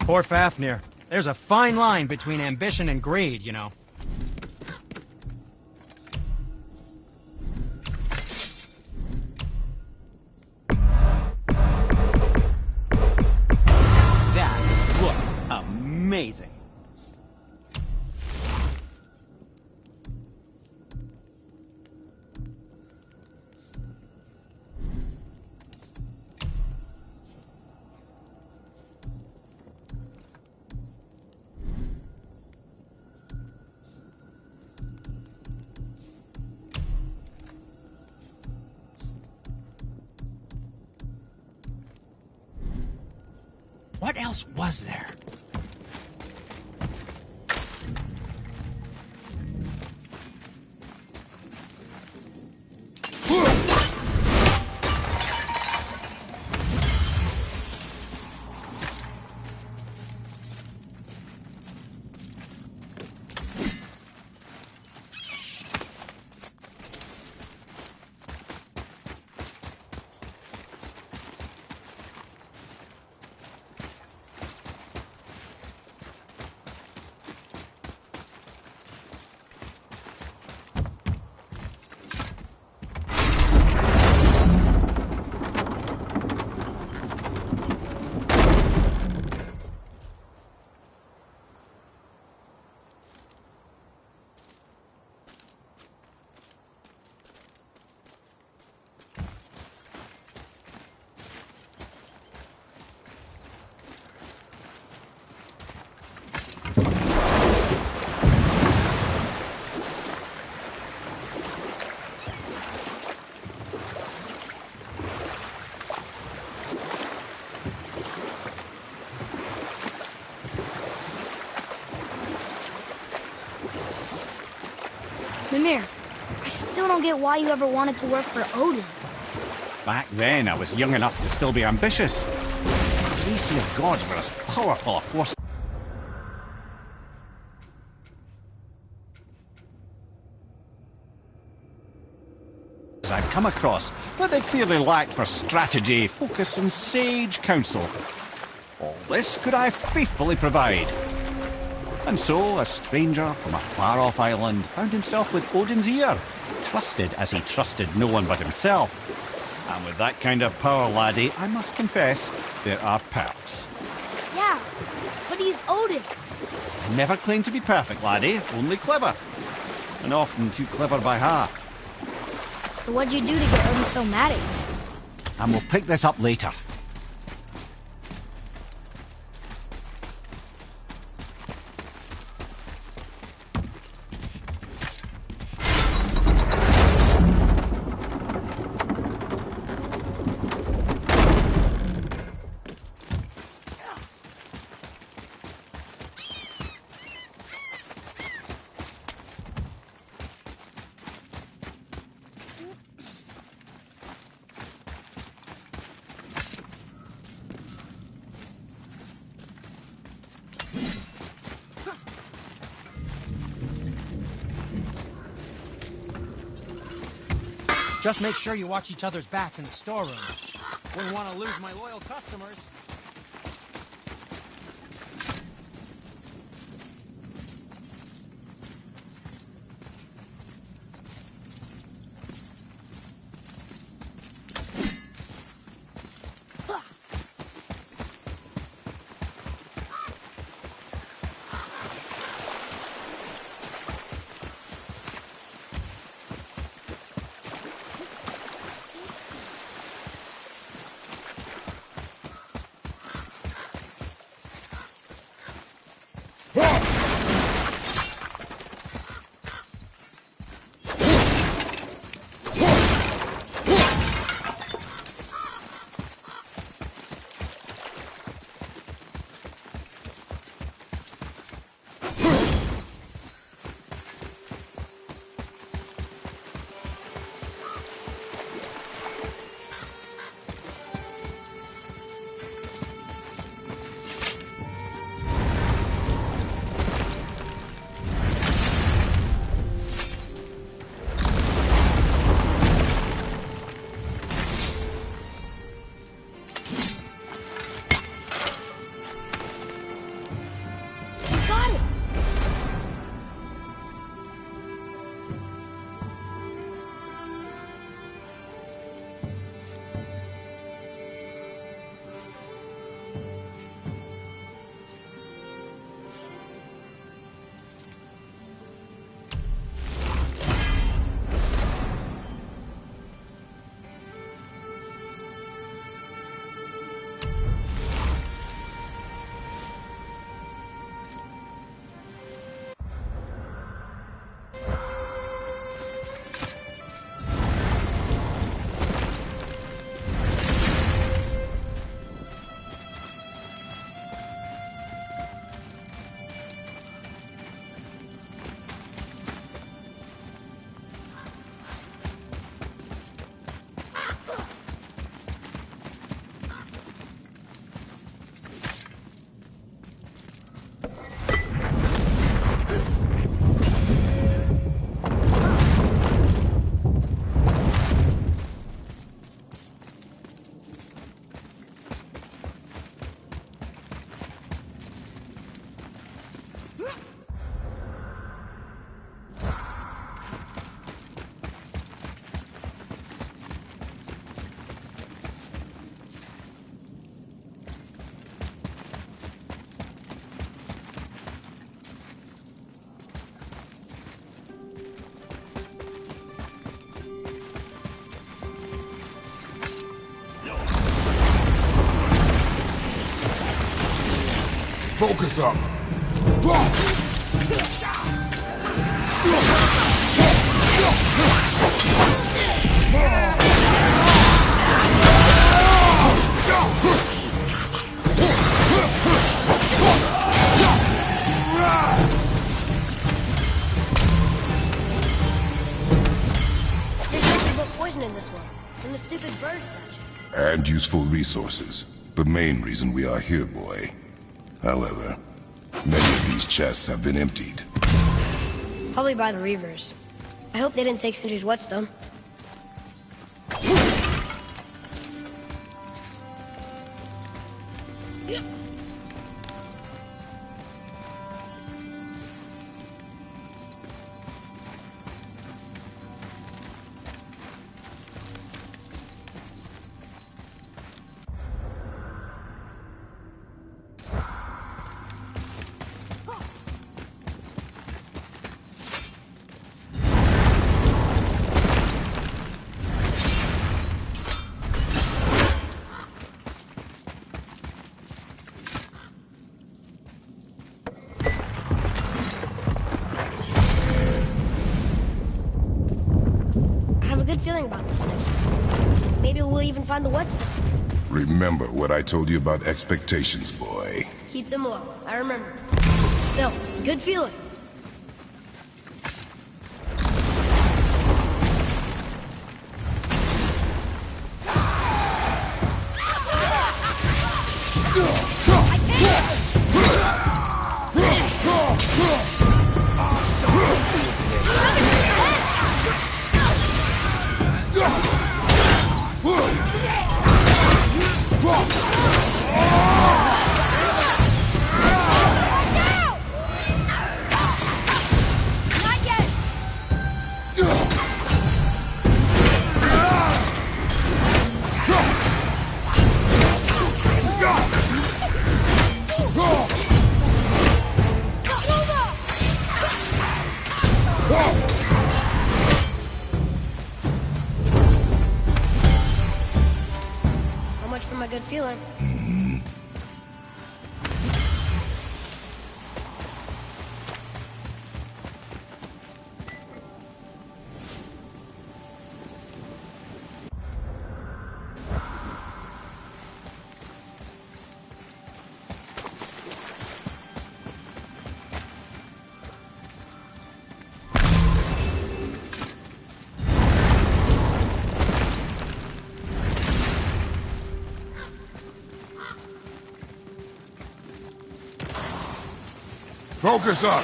Poor Fafnir. There's a fine line between ambition and greed, you know. That looks amazing. What else was there? Mimir, I still don't get why you ever wanted to work for Odin. Back then, I was young enough to still be ambitious. The Aesir gods were as powerful a force as I've come across, but they clearly lacked for strategy, focus, and sage counsel. All this could I faithfully provide. And so, a stranger from a far-off island found himself with Odin's ear, trusted as he trusted no one but himself. And with that kind of power, laddie, I must confess, there are perks. Yeah, but he's Odin. I never claimed to be perfect, laddie, only clever. And often too clever by half. So what'd you do to get Odin so mad at you? And we'll pick this up later. Just make sure you watch each other's backs in the storeroom. Wouldn't want to lose my loyal customers. Focus up. There's nothing but poison in this one, from the stupid bird statue. And useful resources. The main reason we are here, boy. However, many of these chests have been emptied. Probably by the Reavers. I hope they didn't take Cinder's whetstone. I have a good feeling about this next one. Maybe we'll even find the whetstone. Remember what I told you about expectations, boy. Keep them low. I remember. Still, good feeling. So much for my good feeling. Focus up!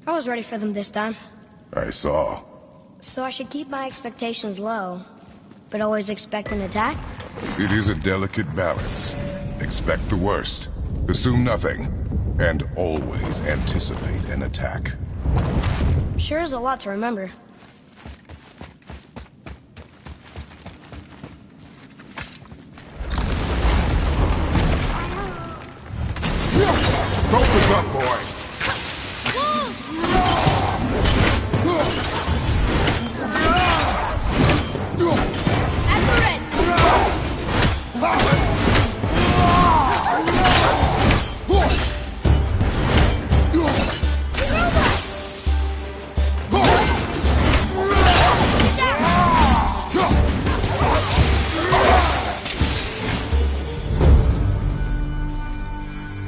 I was ready for them this time. I saw. So I should keep my expectations low, but always expect an attack? It is a delicate balance. Expect the worst. Assume nothing. And always anticipate an attack. Sure is a lot to remember. Focus up, boy!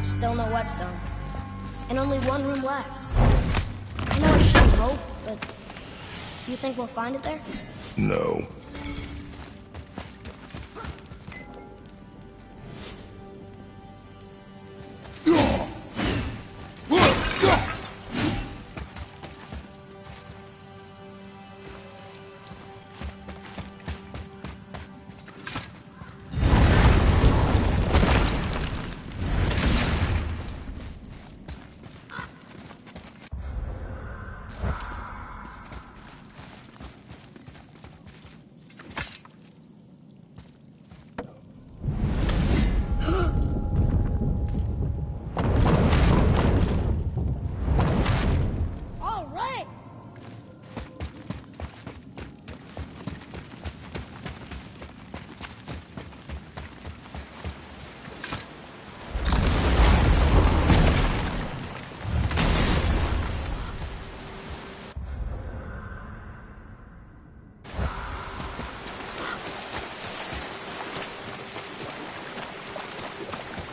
Still no whetstone. And only one room left. I know I shouldn't hope, but do you think we'll find it there? No.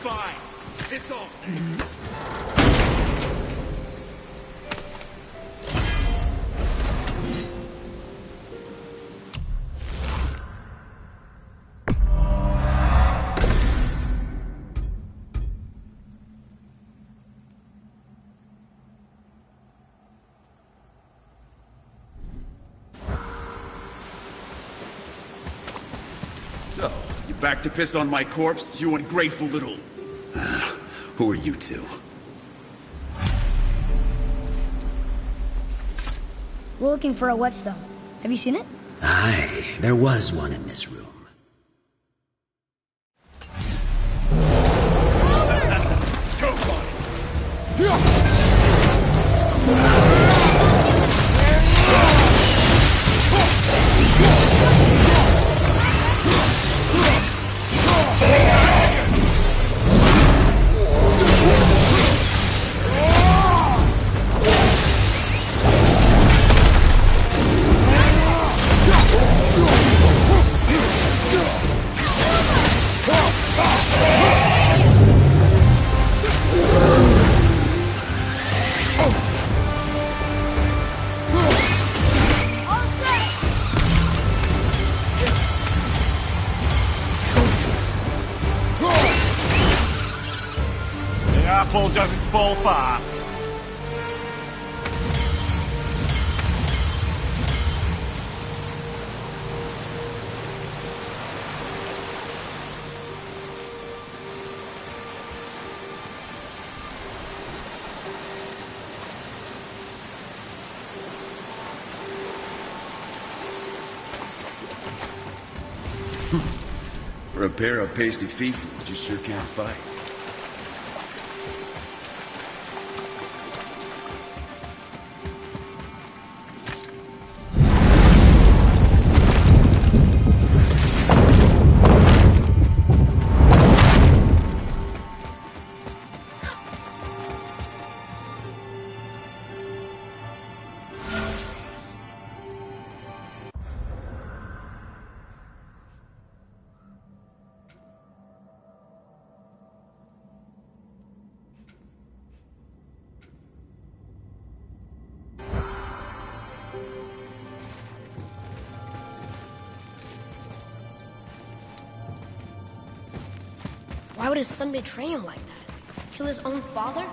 fine. It's off. So, you back to piss on my corpse, you ungrateful little... who are you two? We're looking for a whetstone. Have you seen it? Aye, there was one in this room. Choke on The apple doesn't fall far. For a pair of pasty fifis, you sure can't fight. Why would his son betray him like that? Kill his own father?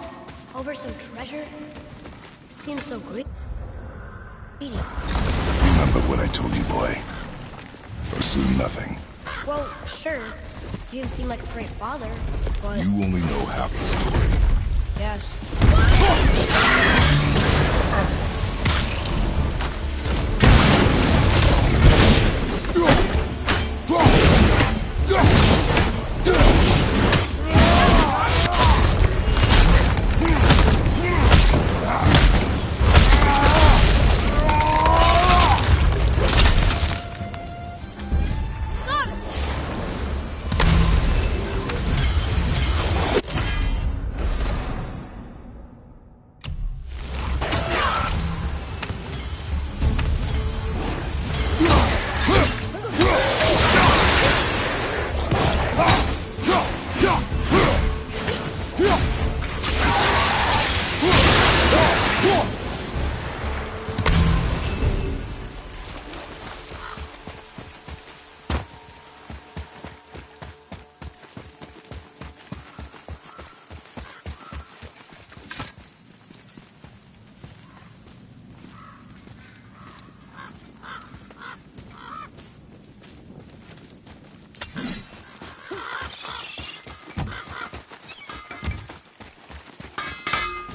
Over some treasure? Seems so greedy. Remember what I told you, boy. Pursue nothing. Well, sure. He didn't seem like a great father, but... You only know half the story. Yes.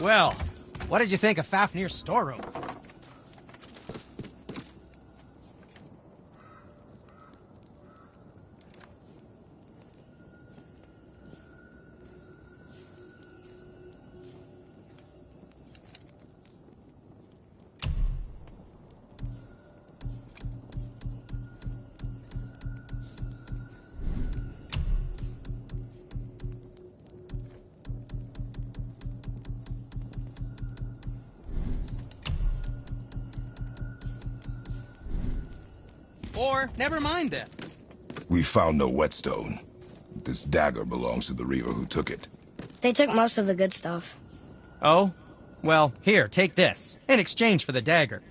Well, what did you think of Fafnir's storeroom? Or, never mind then. We found no whetstone, this dagger belongs to the Reaver who took it. They took most of the good stuff. Oh? Well, here, take this. In exchange for the dagger.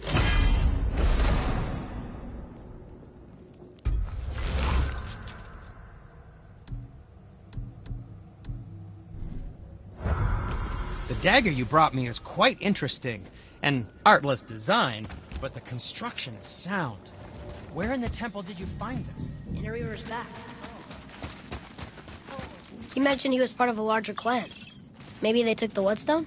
The dagger you brought me is quite interesting. An artless design, but the construction is sound. Where in the temple did you find this? In the Reaver's back. He mentioned he was part of a larger clan. Maybe they took the Whetstone?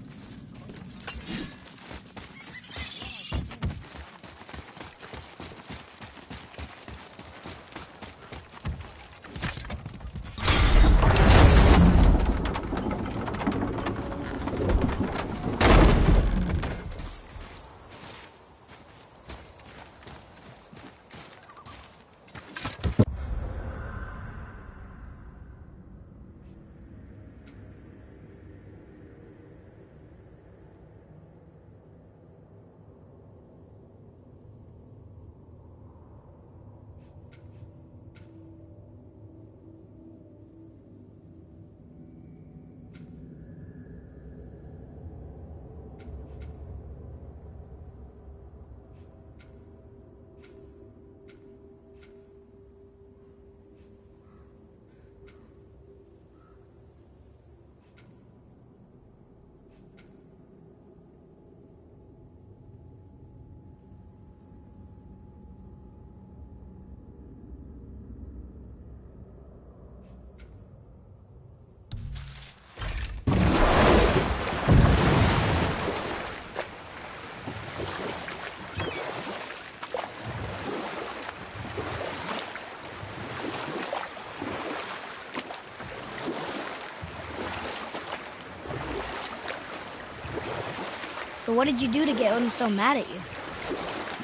So what did you do to get Odin so mad at you?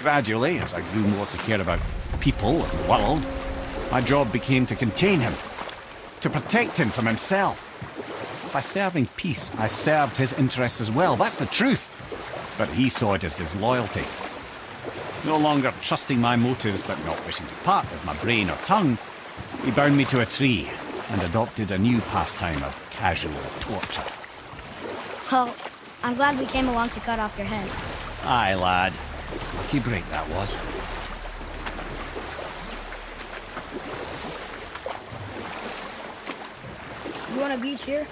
Gradually, as I grew more to care about people and world, my job became to contain him, to protect him from himself. By serving peace, I served his interests as well. That's the truth. But he saw it as disloyalty. No longer trusting my motives, but not wishing to part with my brain or tongue, he bound me to a tree and adopted a new pastime of casual torture. Well, I'm glad we came along to cut off your head. Aye, lad. Lucky break that was. You want a beach here?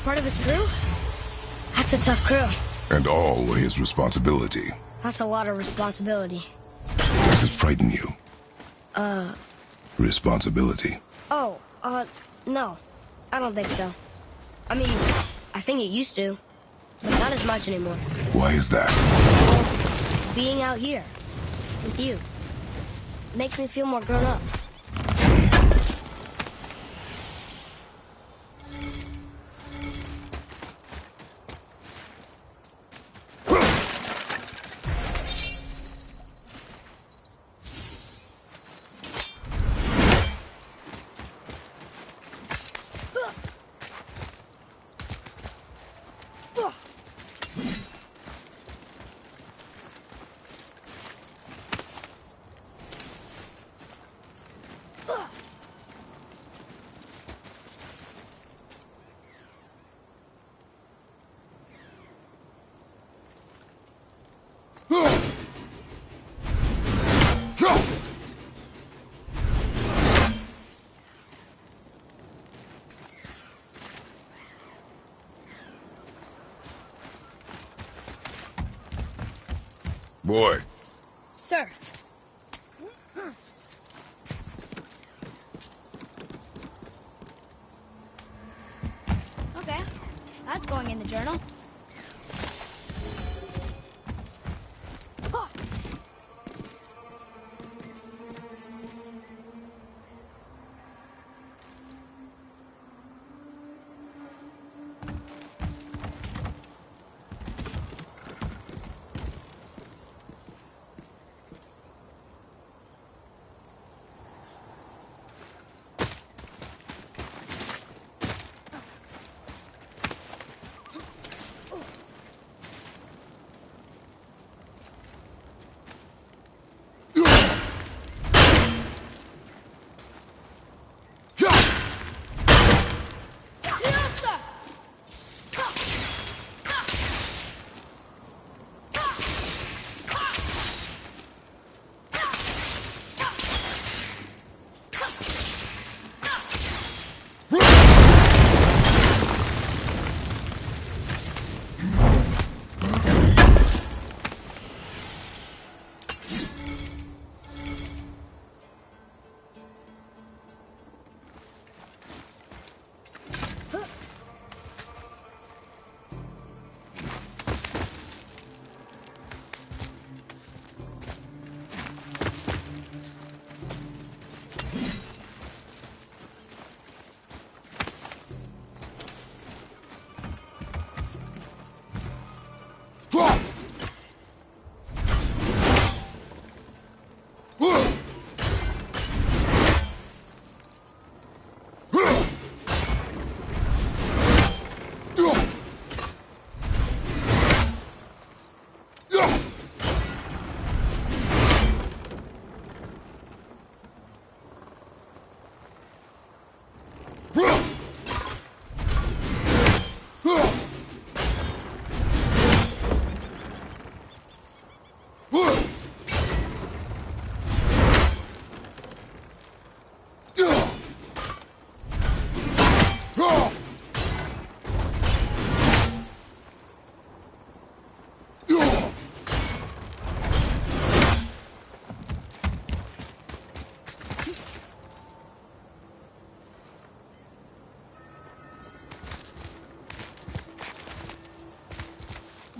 Part of his crew? That's a tough crew. And all were his responsibility. That's a lot of responsibility. Does it frighten you? Responsibility. Oh, no. I don't think so. I mean, I think it used to, but not as much anymore. Why is that? Well, being out here, with you, makes me feel more grown up. Boy. Sir. Okay, that's going in the journal.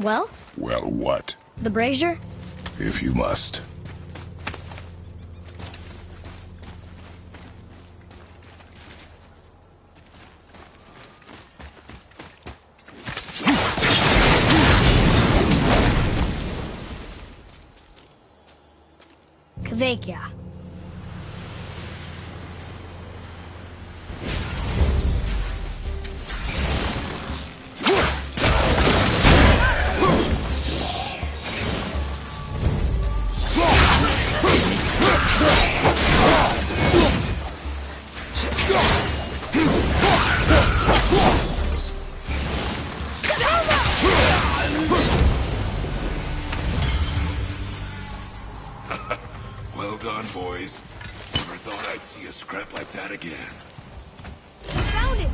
Well? Well, what? The brazier? If you must. Kvekia. Well done, boys. Never thought I'd see a scrap like that again. Found it!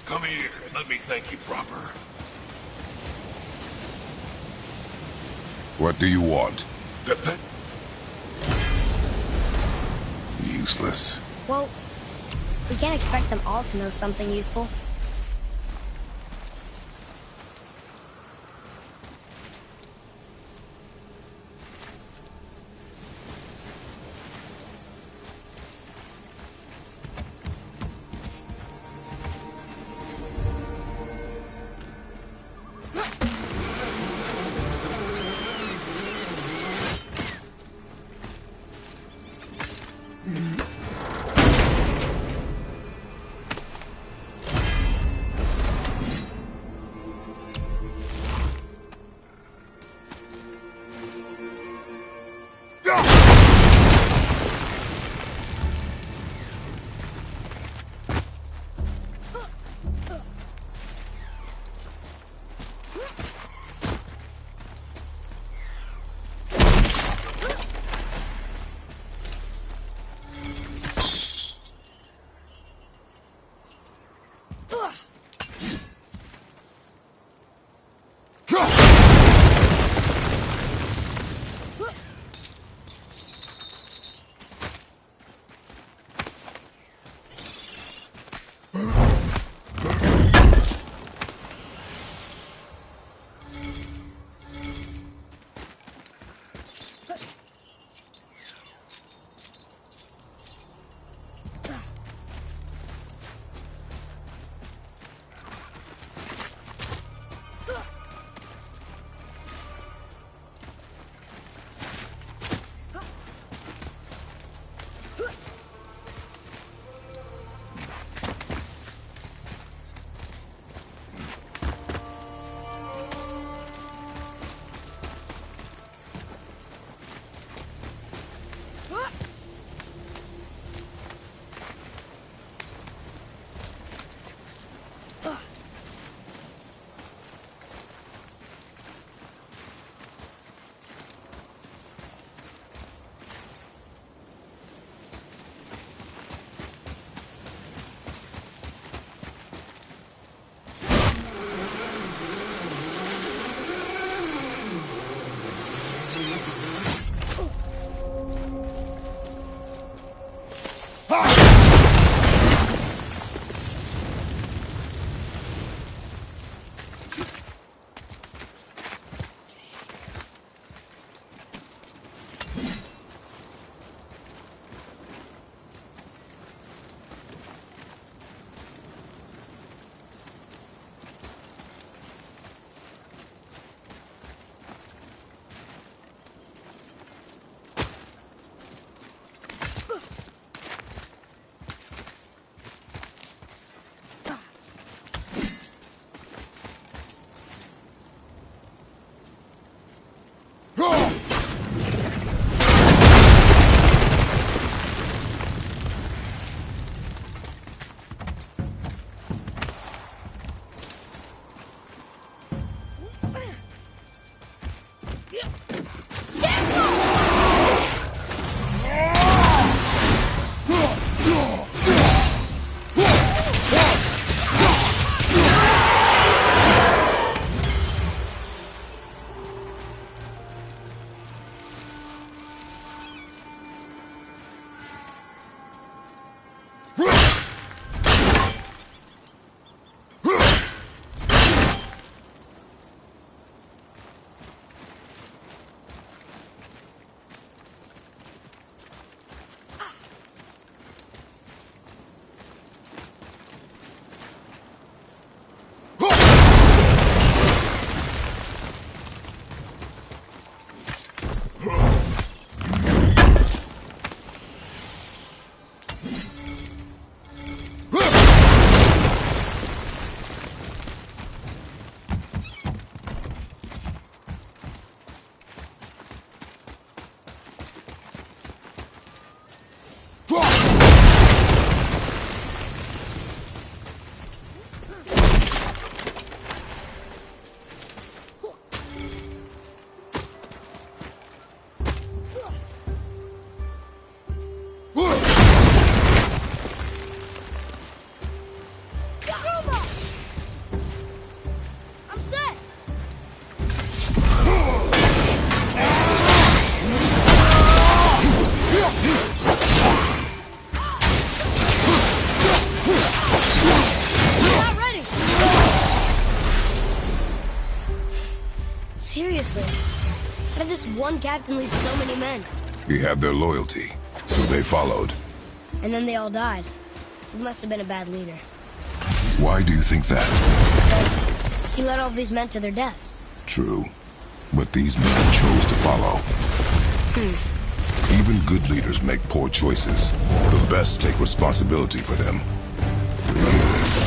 Come here and let me thank you proper. What do you want? The thing? Useless. Well, we can't expect them all to know something useful. one captain leads so many men? He had their loyalty, so they followed. And then they all died. He must have been a bad leader. Why do you think that? He led all these men to their deaths. True. But these men chose to follow. Even good leaders make poor choices. The best take responsibility for them. Remember this.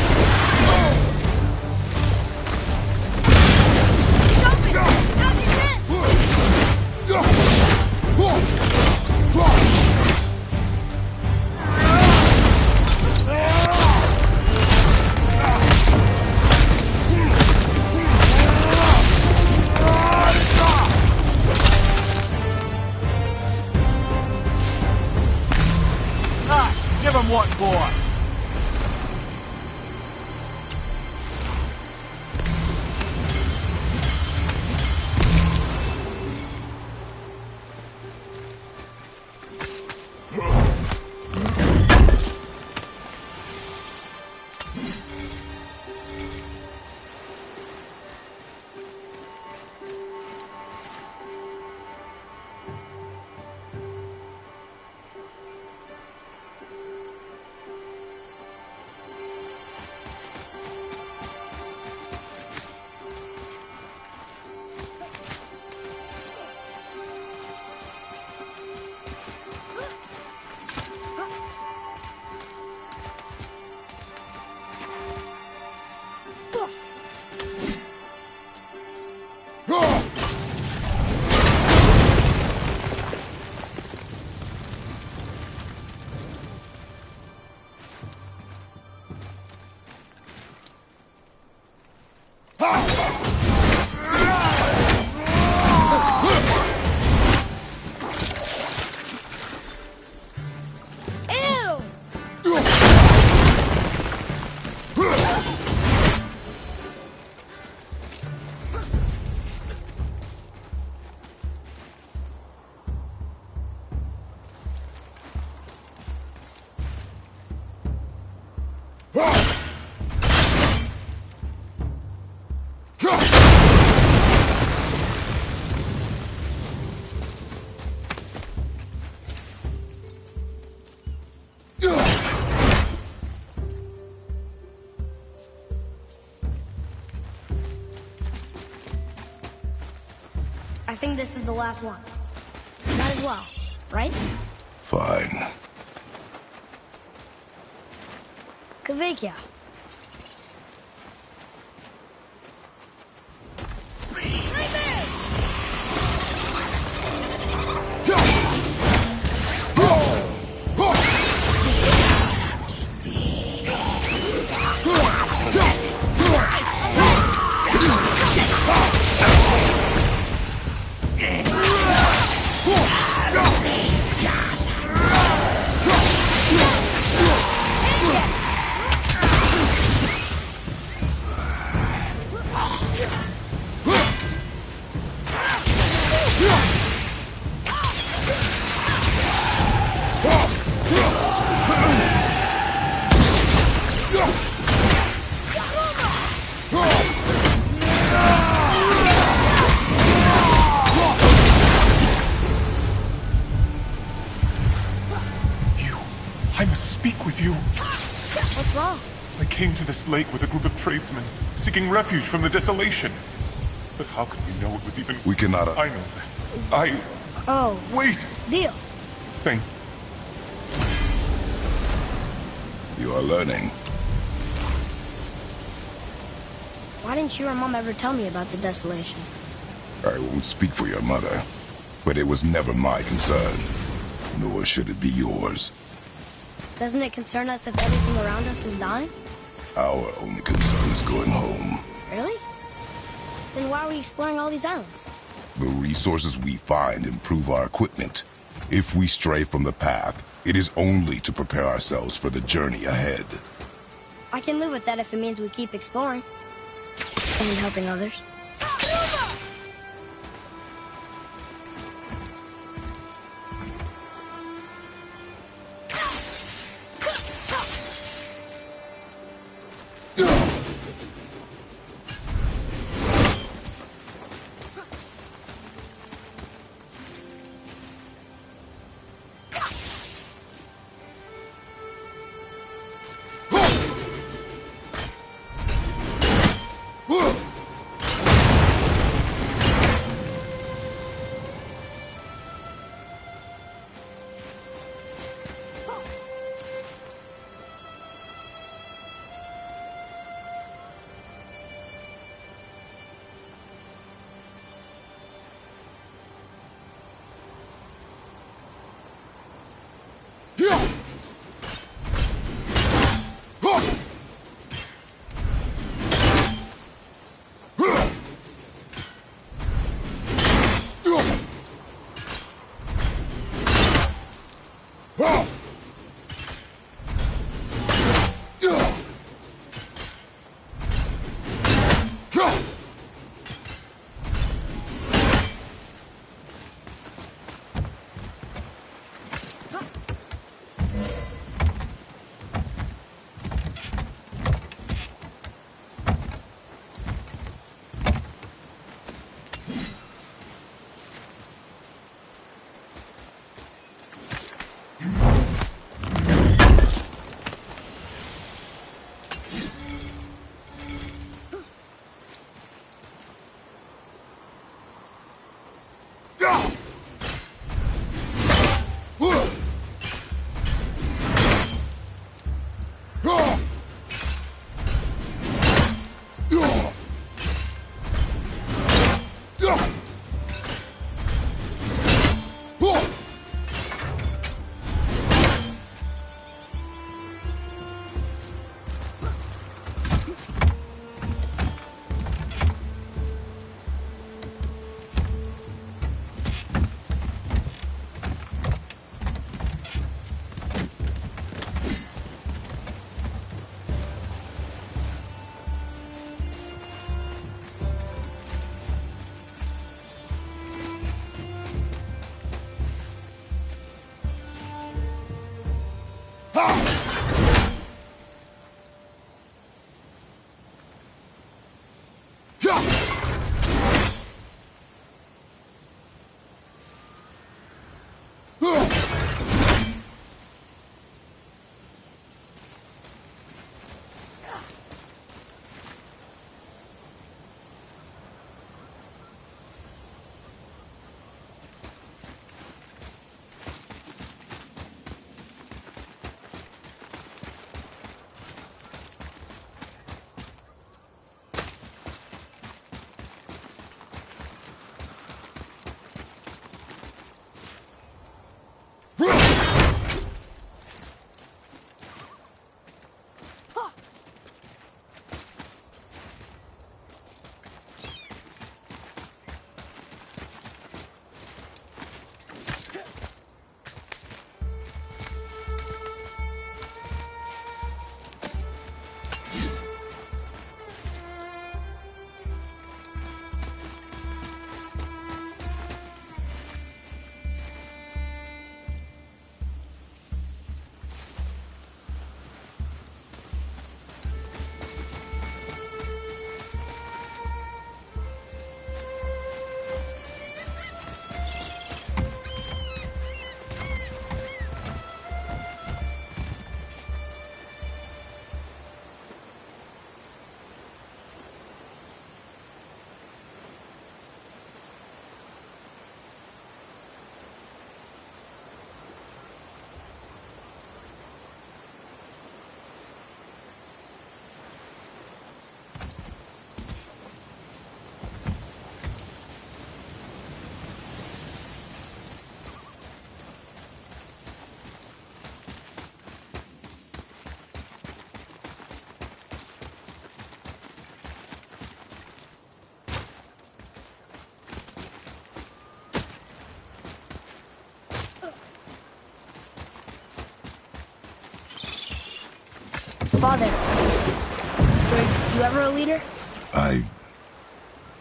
Give him what for? I think this is the last one. Might as well, right? Fine. Kvekia. I must speak with you. What's wrong? I came to this lake with a group of tradesmen, seeking refuge from the desolation. But how could we know it was even... We cannot... I know that. Oh. Wait! Deal. Thank... You are learning. Why didn't you or Mom ever tell me about the desolation? I won't speak for your mother, but it was never my concern. Nor should it be yours. Doesn't it concern us if everything around us is dying? Our only concern is going home. Really? Then why are we exploring all these islands? The resources we find improve our equipment. If we stray from the path, it is only to prepare ourselves for the journey ahead. I can live with that if it means we keep exploring. And helping others. Father, were you ever a leader?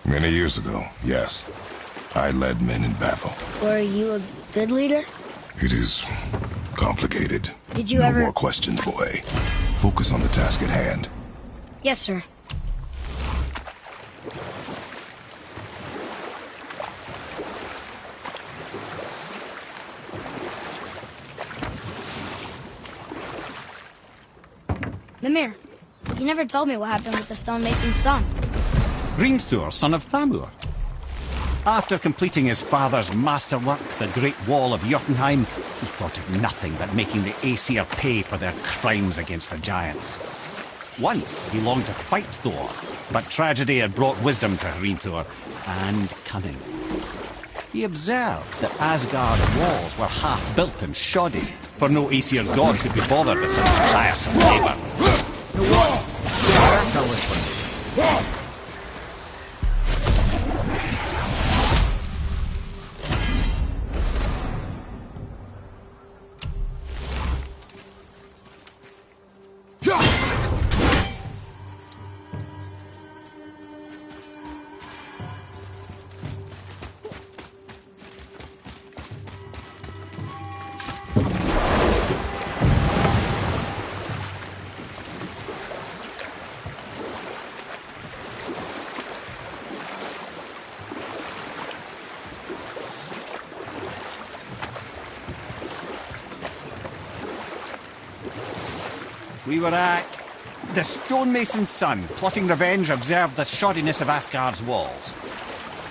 Many years ago, yes. I led men in battle. Were you a good leader? It is complicated. Did you no ever... more questions, boy. Focus on the task at hand. Yes, sir. Mimir, you never told me what happened with the stonemason's son. Hrimthur, son of Thamur. After completing his father's masterwork, the Great Wall of Jotunheim, he thought of nothing but making the Aesir pay for their crimes against the giants. Once he longed to fight Thor, but tragedy had brought wisdom to Hrimthur, and cunning. He observed that Asgard's walls were half-built and shoddy, for no Aesir god could be bothered with such tiresome labor. we were at... The stonemason's son, plotting revenge, observed the shoddiness of Asgard's walls.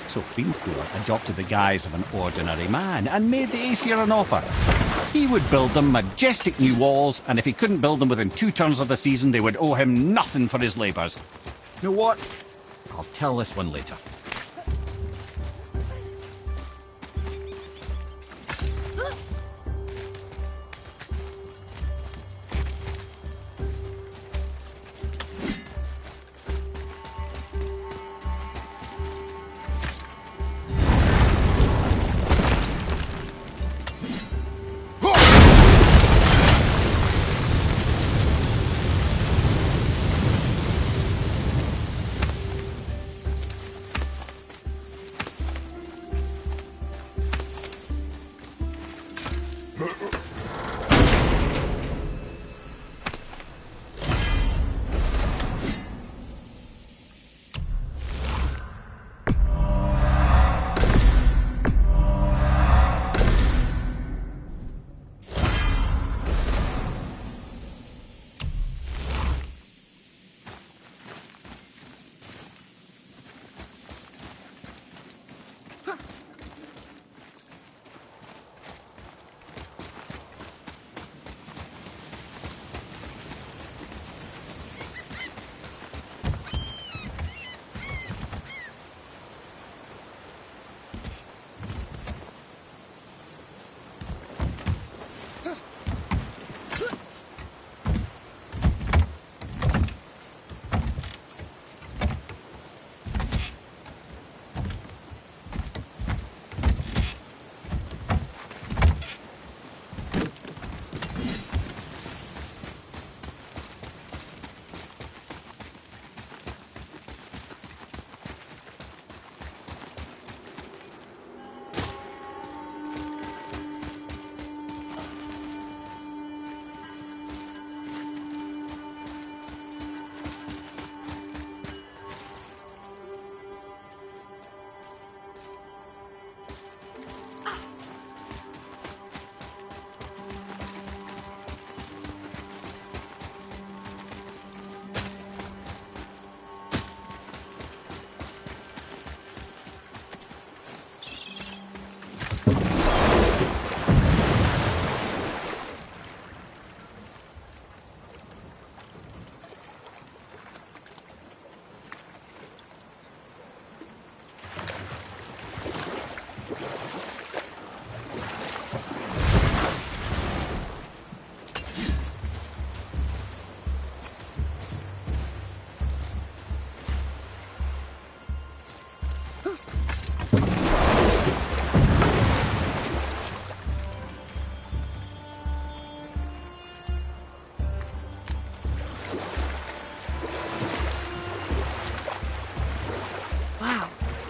So Hrimthur adopted the guise of an ordinary man and made the Aesir an offer. He would build them majestic new walls, and if he couldn't build them within 2 turns of the season, they would owe him nothing for his labours. You know what? I'll tell this one later.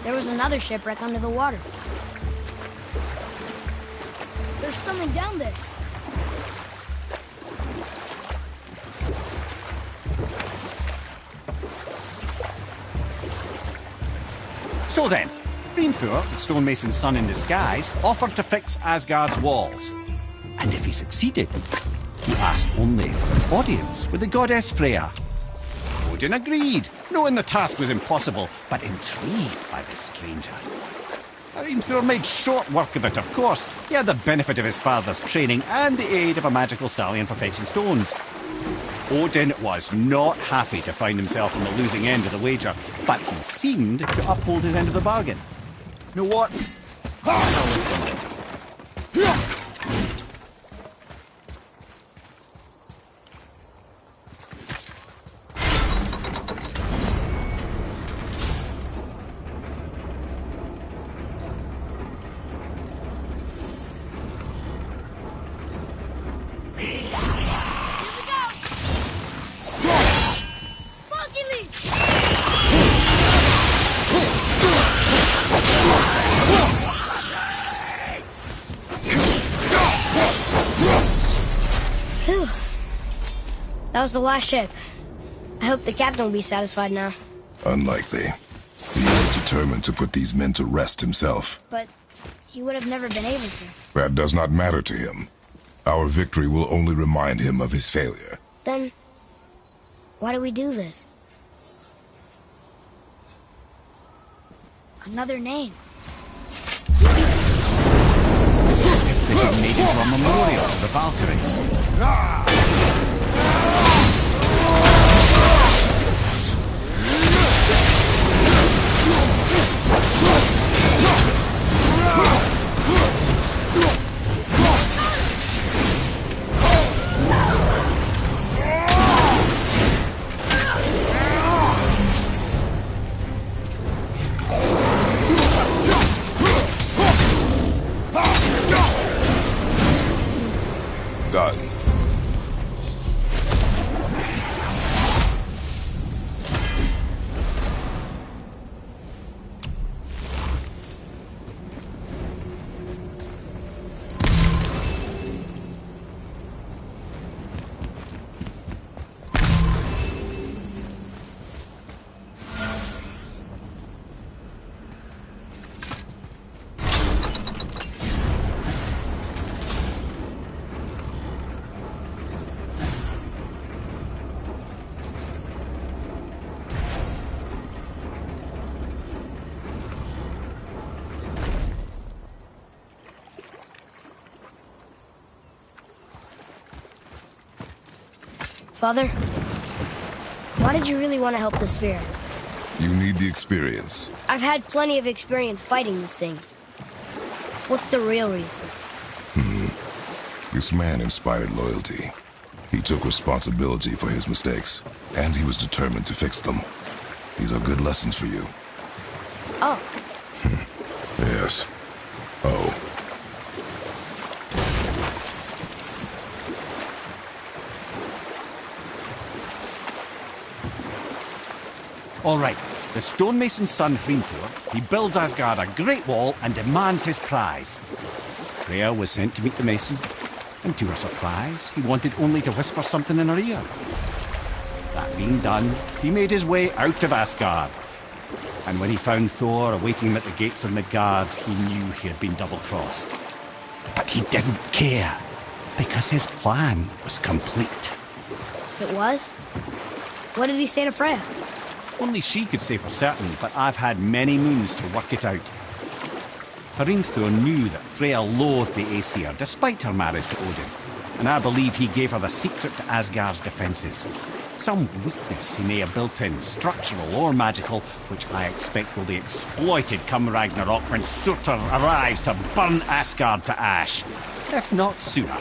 There was another shipwreck under the water. There's someone down there. So then, Hrimthur, the stonemason's son in disguise, offered to fix Asgard's walls. And if he succeeded, he asked only for an audience with the goddess Freya. Odin agreed, knowing the task was impossible, but intrigued by the stranger. Hrimthur made short work of it, of course. He had the benefit of his father's training and the aid of a magical stallion for fetching stones. Odin was not happy to find himself on the losing end of the wager, but he seemed to uphold his end of the bargain. You know what? I'll tell this one later. That was the last ship. I hope the captain will be satisfied now. Unlikely. He is determined to put these men to rest himself. But he would have never been able to. That does not matter to him. Our victory will only remind him of his failure. Then Why do we do this? Another name. They have made it for a memorial to the Valkyries. Done. Father, why did you really want to help the Sphere? You need the experience. I've had plenty of experience fighting these things. What's the real reason? This man inspired loyalty. He took responsibility for his mistakes, and he was determined to fix them. These are good lessons for you. Oh. Yes. Oh. All right, the stonemason's son Hrimthor, he builds Asgard a great wall and demands his prize. Freya was sent to meet the mason, and to her surprise, he wanted only to whisper something in her ear. That being done, he made his way out of Asgard. And when he found Thor awaiting him at the gates of Midgard, he knew he had been double-crossed. But he didn't care, because his plan was complete. It was? What did he say to Freya? Only she could say for certain, but I've had many moons to work it out. Hrimthor knew that Freya loathed the Aesir, despite her marriage to Odin, and I believe he gave her the secret to Asgard's defences. Some weakness he may have built in, structural or magical, which I expect will be exploited come Ragnarok when Surtur arrives to burn Asgard to ash. If not sooner.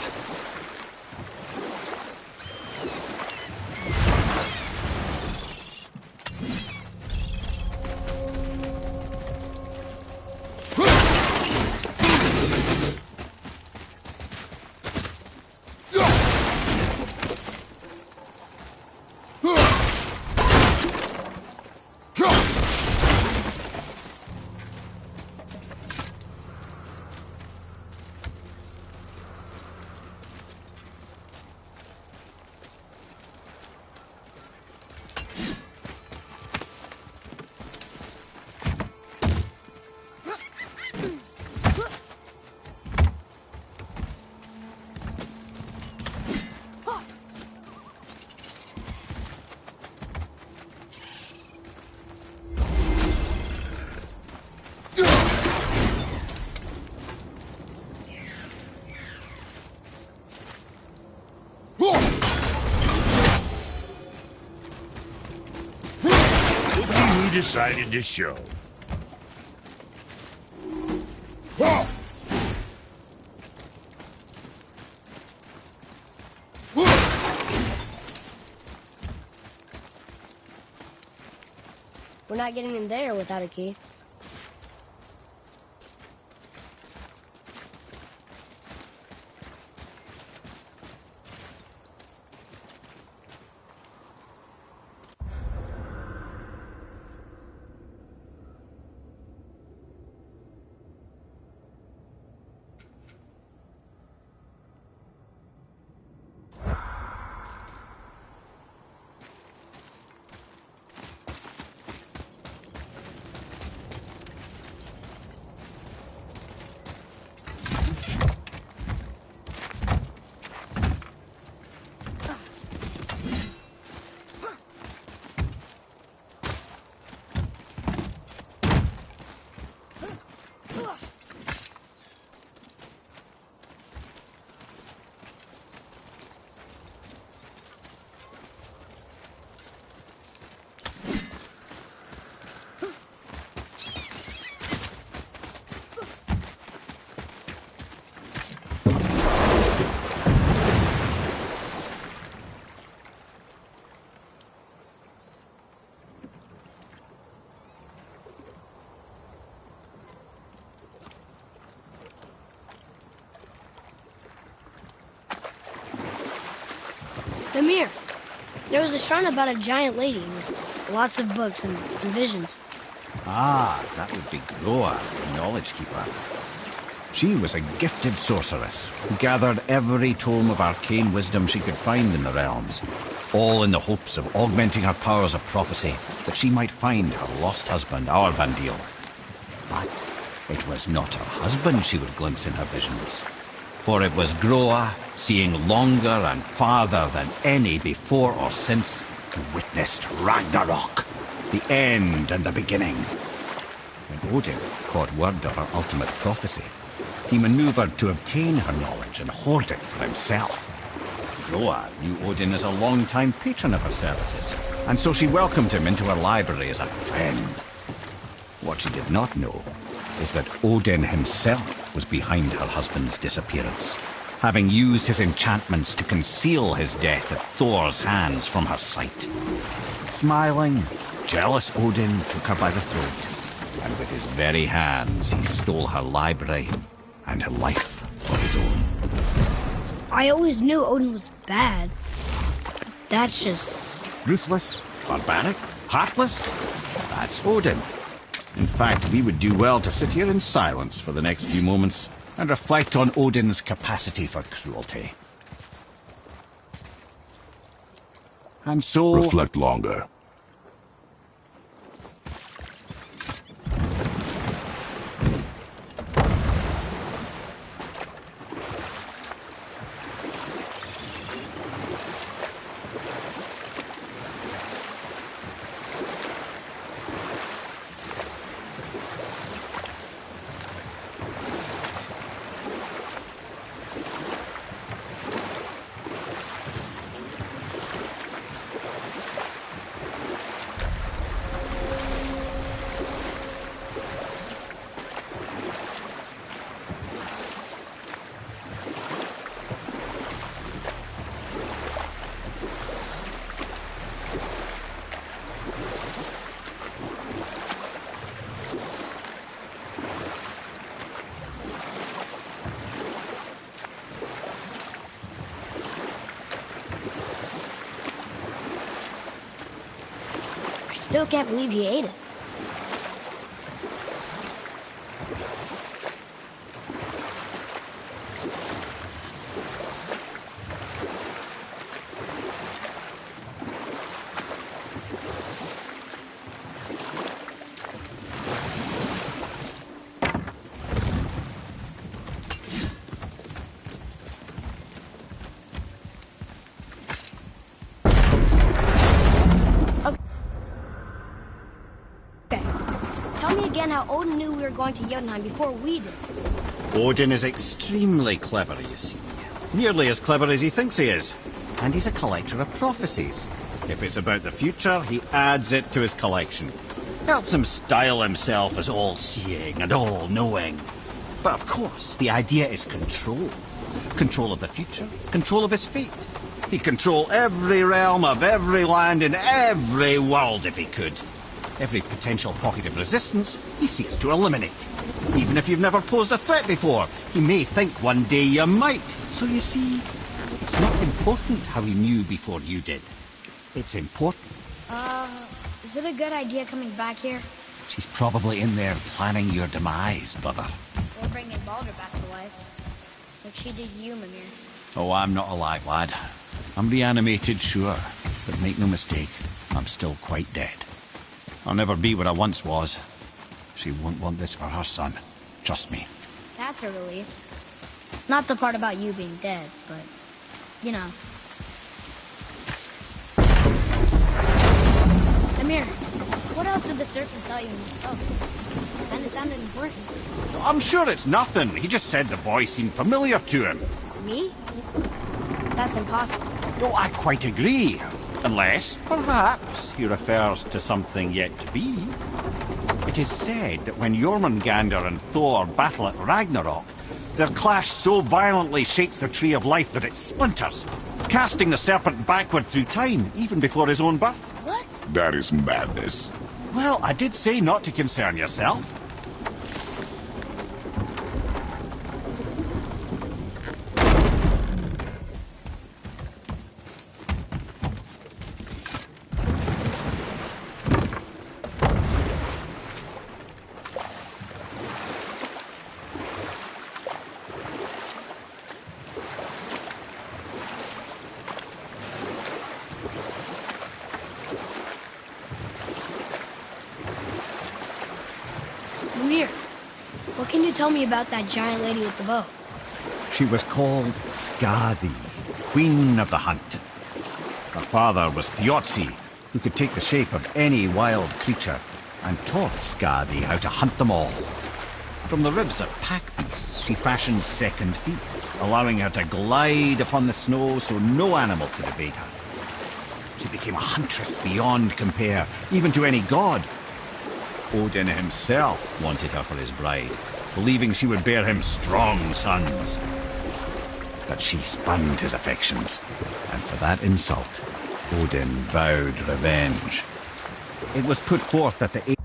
Decided to show. We're not getting in there without a key. Amir, there was a shrine about a giant lady with lots of books and visions. Ah, that would be Groa, the Knowledge Keeper. She was a gifted sorceress who gathered every tome of arcane wisdom she could find in the realms, all in the hopes of augmenting her powers of prophecy, that she might find her lost husband, Arvandil. But it was not her husband she would glimpse in her visions, for it was Groa, seeing longer and farther than any before or since, who witnessed Ragnarok, the end and the beginning. When Odin caught word of her ultimate prophecy, he maneuvered to obtain her knowledge and hoard it for himself. Groa knew Odin as a long-time patron of her services, and so she welcomed him into her library as a friend. What she did not know is that Odin himself was behind her husband's disappearance, having used his enchantments to conceal his death at Thor's hands from her sight. Smiling, jealous Odin took her by the throat, and with his very hands he stole her library and her life of his own. I always knew Odin was bad. That's just... Ruthless, barbaric, heartless? That's Odin. In fact, we would do well to sit here in silence for the next few moments and reflect on Odin's capacity for cruelty. And so... Reflect longer. Still can't believe he ate it. How Odin knew we were going to Jotunheim before we did. Odin is extremely clever, you see. Nearly as clever as he thinks he is. And he's a collector of prophecies. If it's about the future, he adds it to his collection. Helps him style himself as all-seeing and all-knowing. But of course, the idea is control. Control of the future, control of his fate. He'd control every realm of every land in every world if he could. Every potential pocket of resistance, he seeks to eliminate. Even if you've never posed a threat before, he may think one day you might. So you see, it's not important how he knew before you did. It's important. Is it a good idea coming back here? She's probably in there planning your demise, brother. Or bringing Baldur back to life. Like she did you, Mimir. Oh, I'm not alive, lad. I'm reanimated, sure. But make no mistake, I'm still quite dead. I'll never be what I once was. She won't want this for her son. Trust me. That's a relief. Not the part about you being dead, but, you know. Amir, what else did the serpent tell you when you spoke? Kinda sounded important. I'm sure it's nothing. He just said the boy seemed familiar to him. Me? That's impossible. No, I quite agree. Unless, perhaps, he refers to something yet to be. It is said that when Jormungandr and Thor battle at Ragnarok, their clash so violently shakes the Tree of Life that it splinters, casting the serpent backward through time, even before his own birth. What? That is madness. Well, I did say not to concern yourself. tell me about that giant lady with the bow? She was called Skadi, Queen of the Hunt. Her father was Thiotzi, who could take the shape of any wild creature, and taught Skadi how to hunt them all. From the ribs of pack beasts, she fashioned second feet, allowing her to glide upon the snow so no animal could evade her. She became a huntress beyond compare, even to any god. Odin himself wanted her for his bride, believing she would bear him strong sons. But she spurned his affections, and for that insult, Odin vowed revenge. It was put forth that the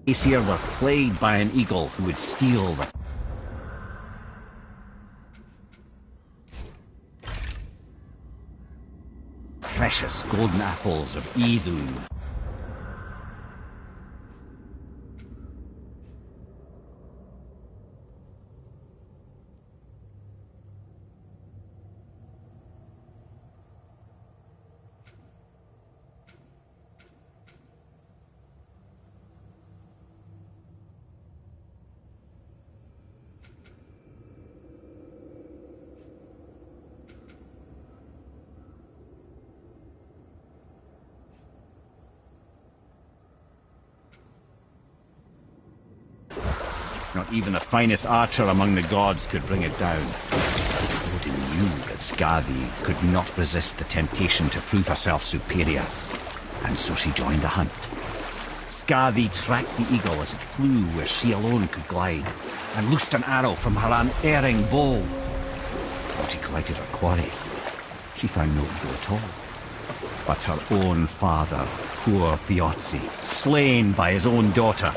Aesir were plagued by an eagle who would steal the precious golden apples of Idun. Not even the finest archer among the gods could bring it down. Odin knew that Skadi could not resist the temptation to prove herself superior, and so she joined the hunt. Skadi tracked the eagle as it flew where she alone could glide, and loosed an arrow from her unerring bow. When she collected her quarry, she found no eagle at all, but her own father, poor Thiotzi, slain by his own daughter.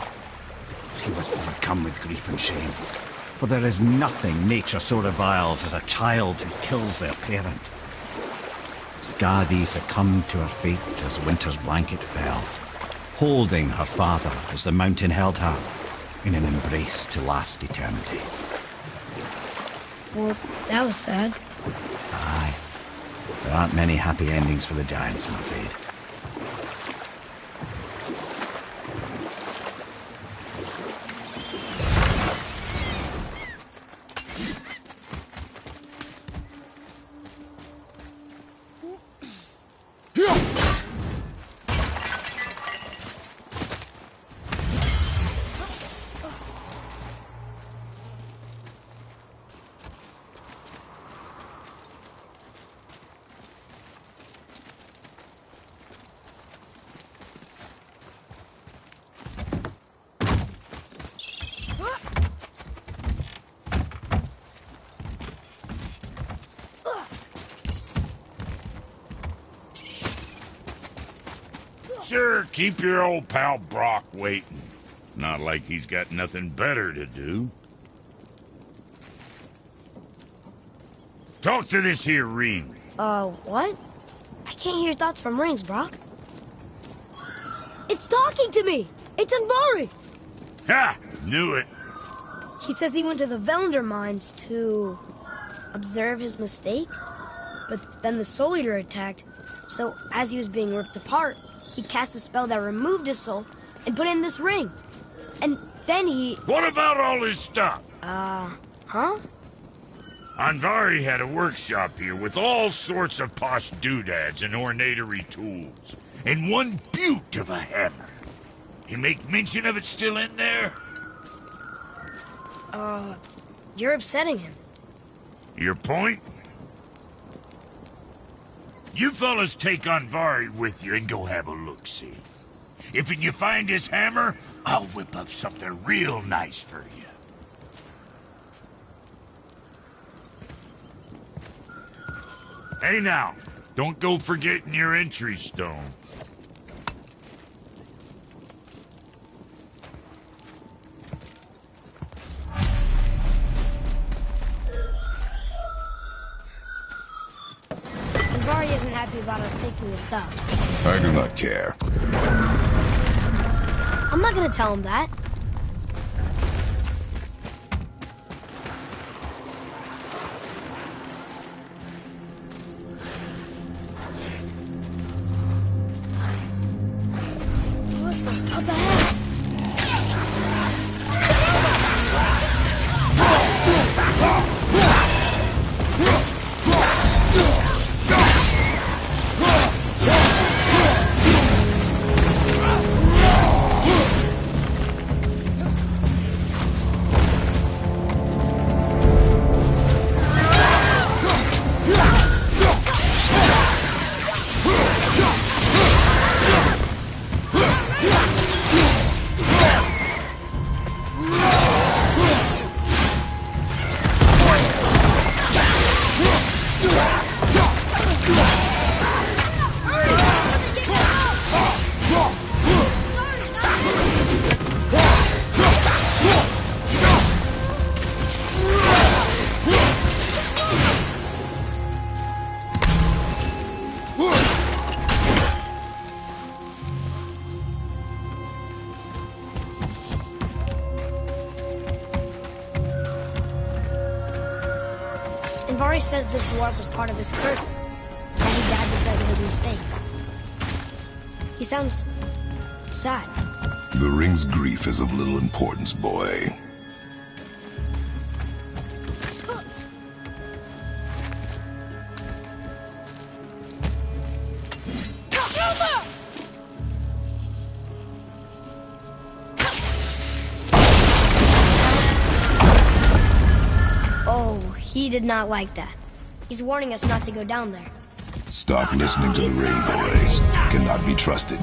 She was overcome with grief and shame, for there is nothing nature so reviles as a child who kills their parent. Skadi succumbed to her fate as winter's blanket fell, holding her father as the mountain held her in an embrace to last eternity. Well, that was sad. Aye. There aren't many happy endings for the giants, I'm afraid. Sure, keep your old pal Brock waiting. Not like he's got nothing better to do. Talk to this here ring. What? I can't hear thoughts from rings, Brock. It's talking to me! It's Andvari! Ha! Knew it. He says he went to the Velander mines to observe his mistake, but then the Soul Eater attacked, so as he was being ripped apart, he cast a spell that removed his soul and put in this ring. And then he... What about all his stuff? Huh? Andvari had a workshop here with all sorts of posh doodads and ornatery tools, and one beaut of a hammer. You make mention of it still in there? You're upsetting him. Your point? You fellas take Andvari with you and go have a look-see. If you find his hammer, I'll whip up something real nice for you. Hey now, don't go forgetting your entry stone. Andvari isn't happy about us taking the stuff. I do not care. I'm not gonna tell him that. Up ahead! Vari says this dwarf was part of his crew, and he died because of his mistakes. He sounds sad. The ring's grief is of little importance, boy. He did not like that. He's warning us not to go down there. Stop listening to the ring, boy. Cannot be trusted.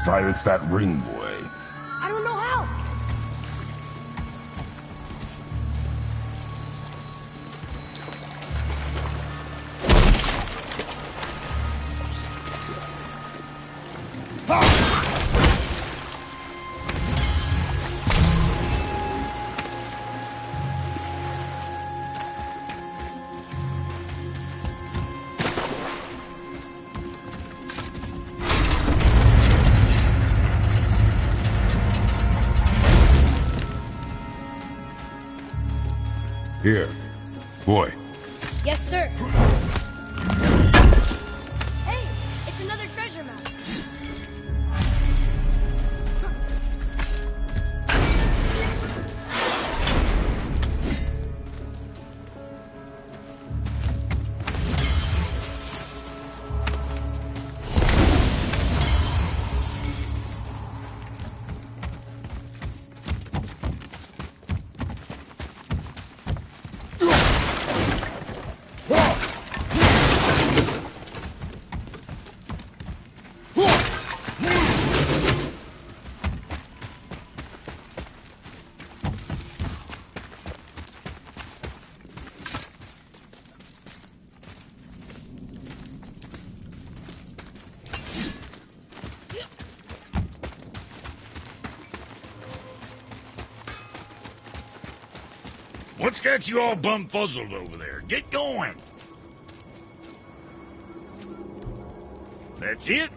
Silence that ring, boy. I don't know how. Here. Boy. Yes, sir. Hey, it's another treasure map. What's got you all bum-fuzzled over there? Get going! That's it?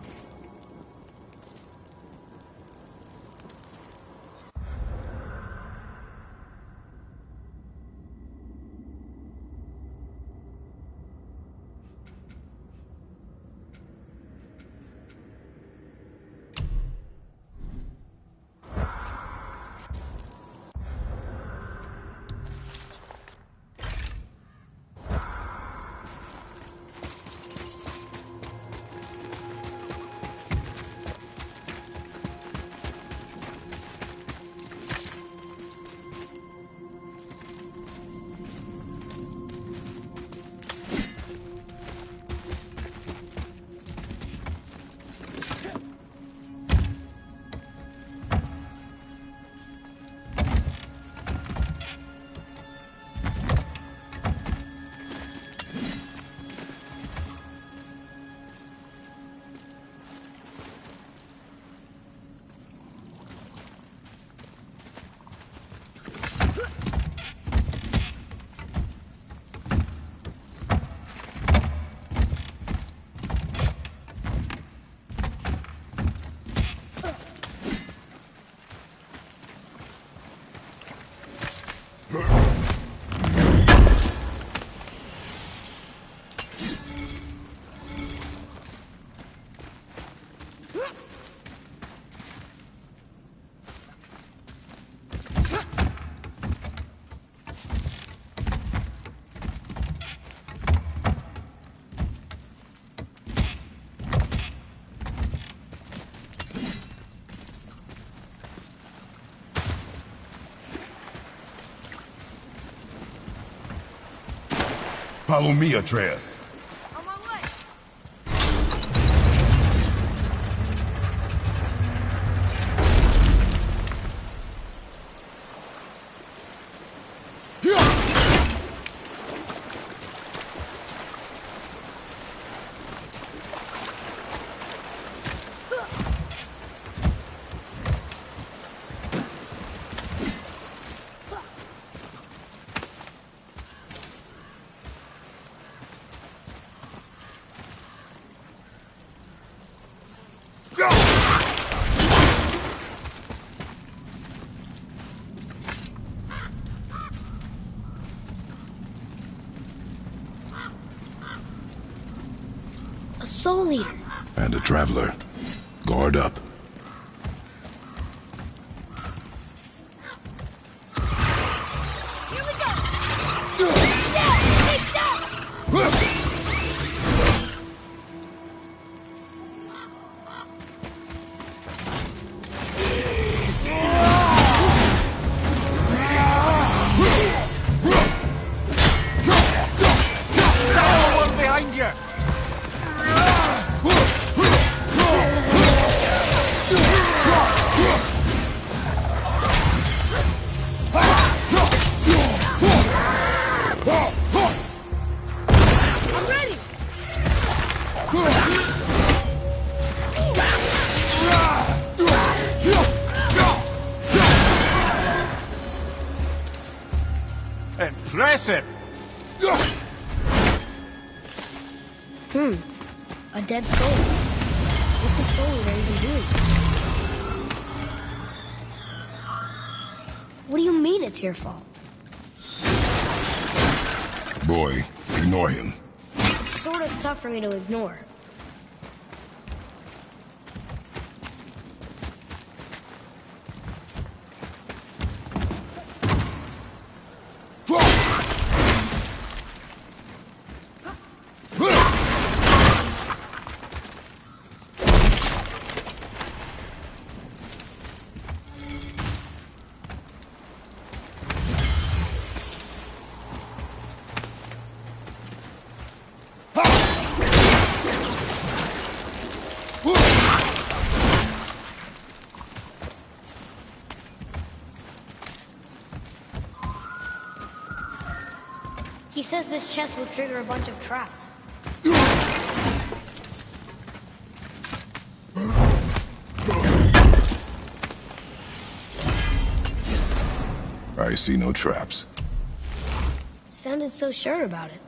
Follow me, Atreus. On my way. A soul eater. And a traveler. Guard up. Here we go. Yeah, take that. One behind you! I'm ready. Impressive! A dead soul. What's a soul eater even doing? What do you mean it's your fault? Boy, ignore him. It's sort of tough for me to ignore. He says this chest will trigger a bunch of traps. I see no traps. Sounded so sure about it.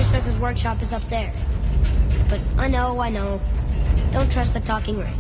Says his workshop is up there. But I know. Don't trust the talking ring.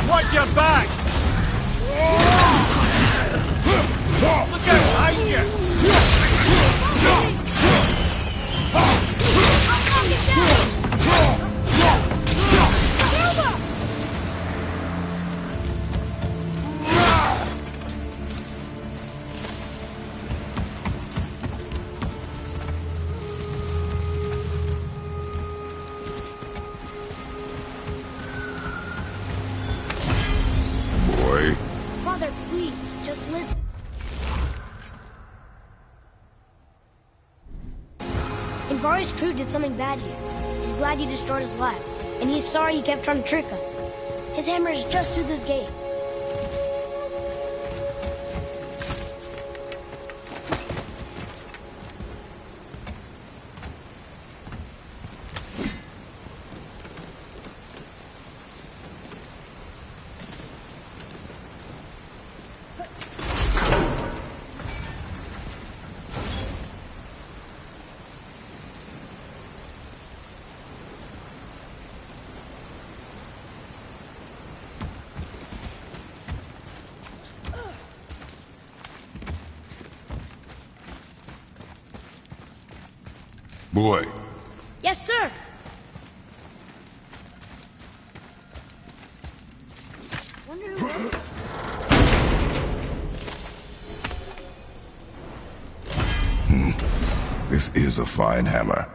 Watch your back! Look out behind you! Boy, Father, please, just listen. Invari's crew did something bad here. He's glad you destroyed his lab, and he's sorry you kept trying to trick us. His hammer is just through this gate. boy, Yes, sir. Wonder who... this is a fine hammer.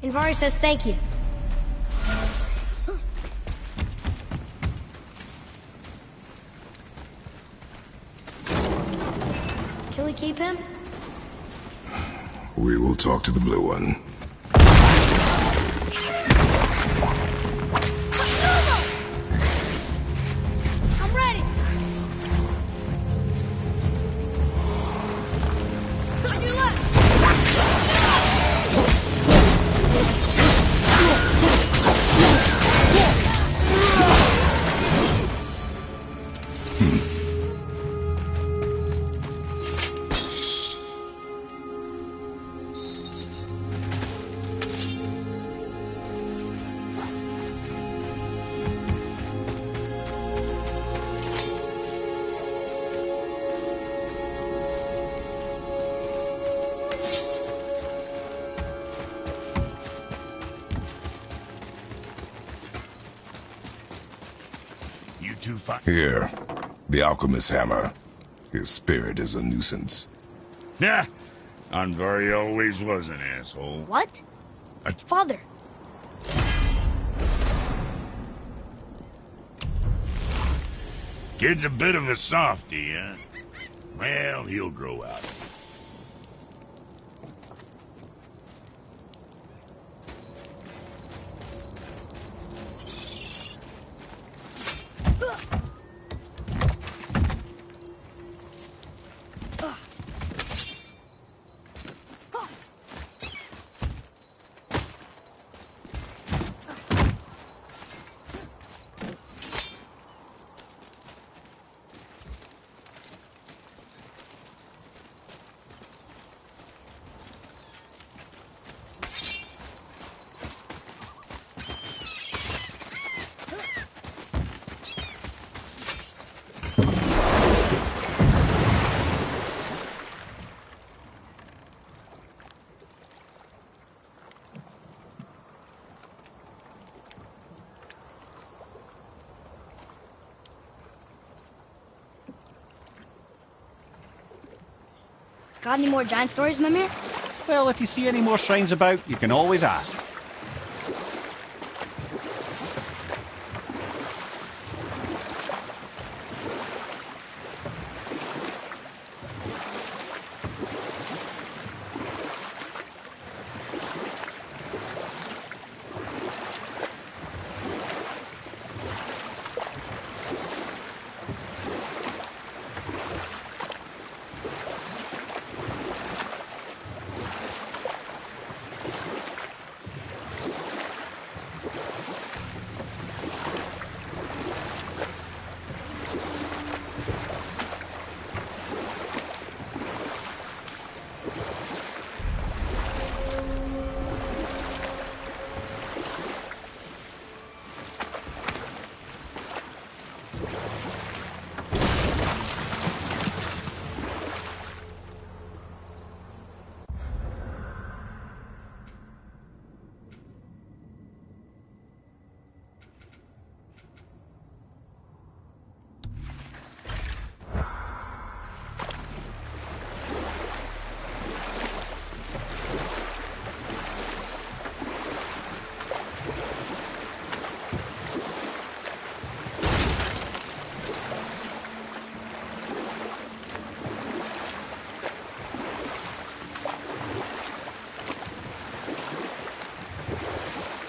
Invari says thank you. Can we keep him? We will talk to the blue one. I'm ready. On your left. You two fight. Here, the alchemist's hammer. His spirit is a nuisance. Nah, Anvari always was an asshole. What? Father. Kid's a bit of a softie, huh? Well, he'll grow out of it. Got any more giant stories, Mimir? Well, if you see any more shrines about, you can always ask.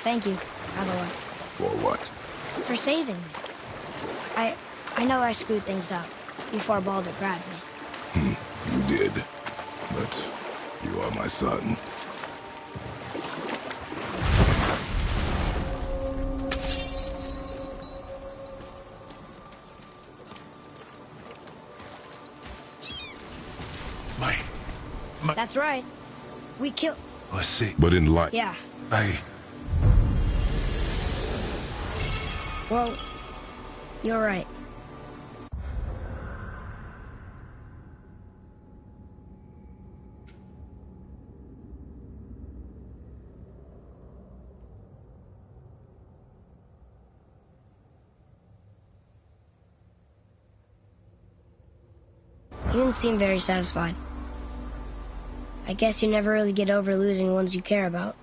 Thank you, by the way. For what? For saving me. I know I screwed things up before Baldur grabbed me. You did. But you are my son. That's right. We killed... Let's see. But in life... Yeah. Well, you're right. You didn't seem very satisfied. I guess you never really get over losing ones you care about.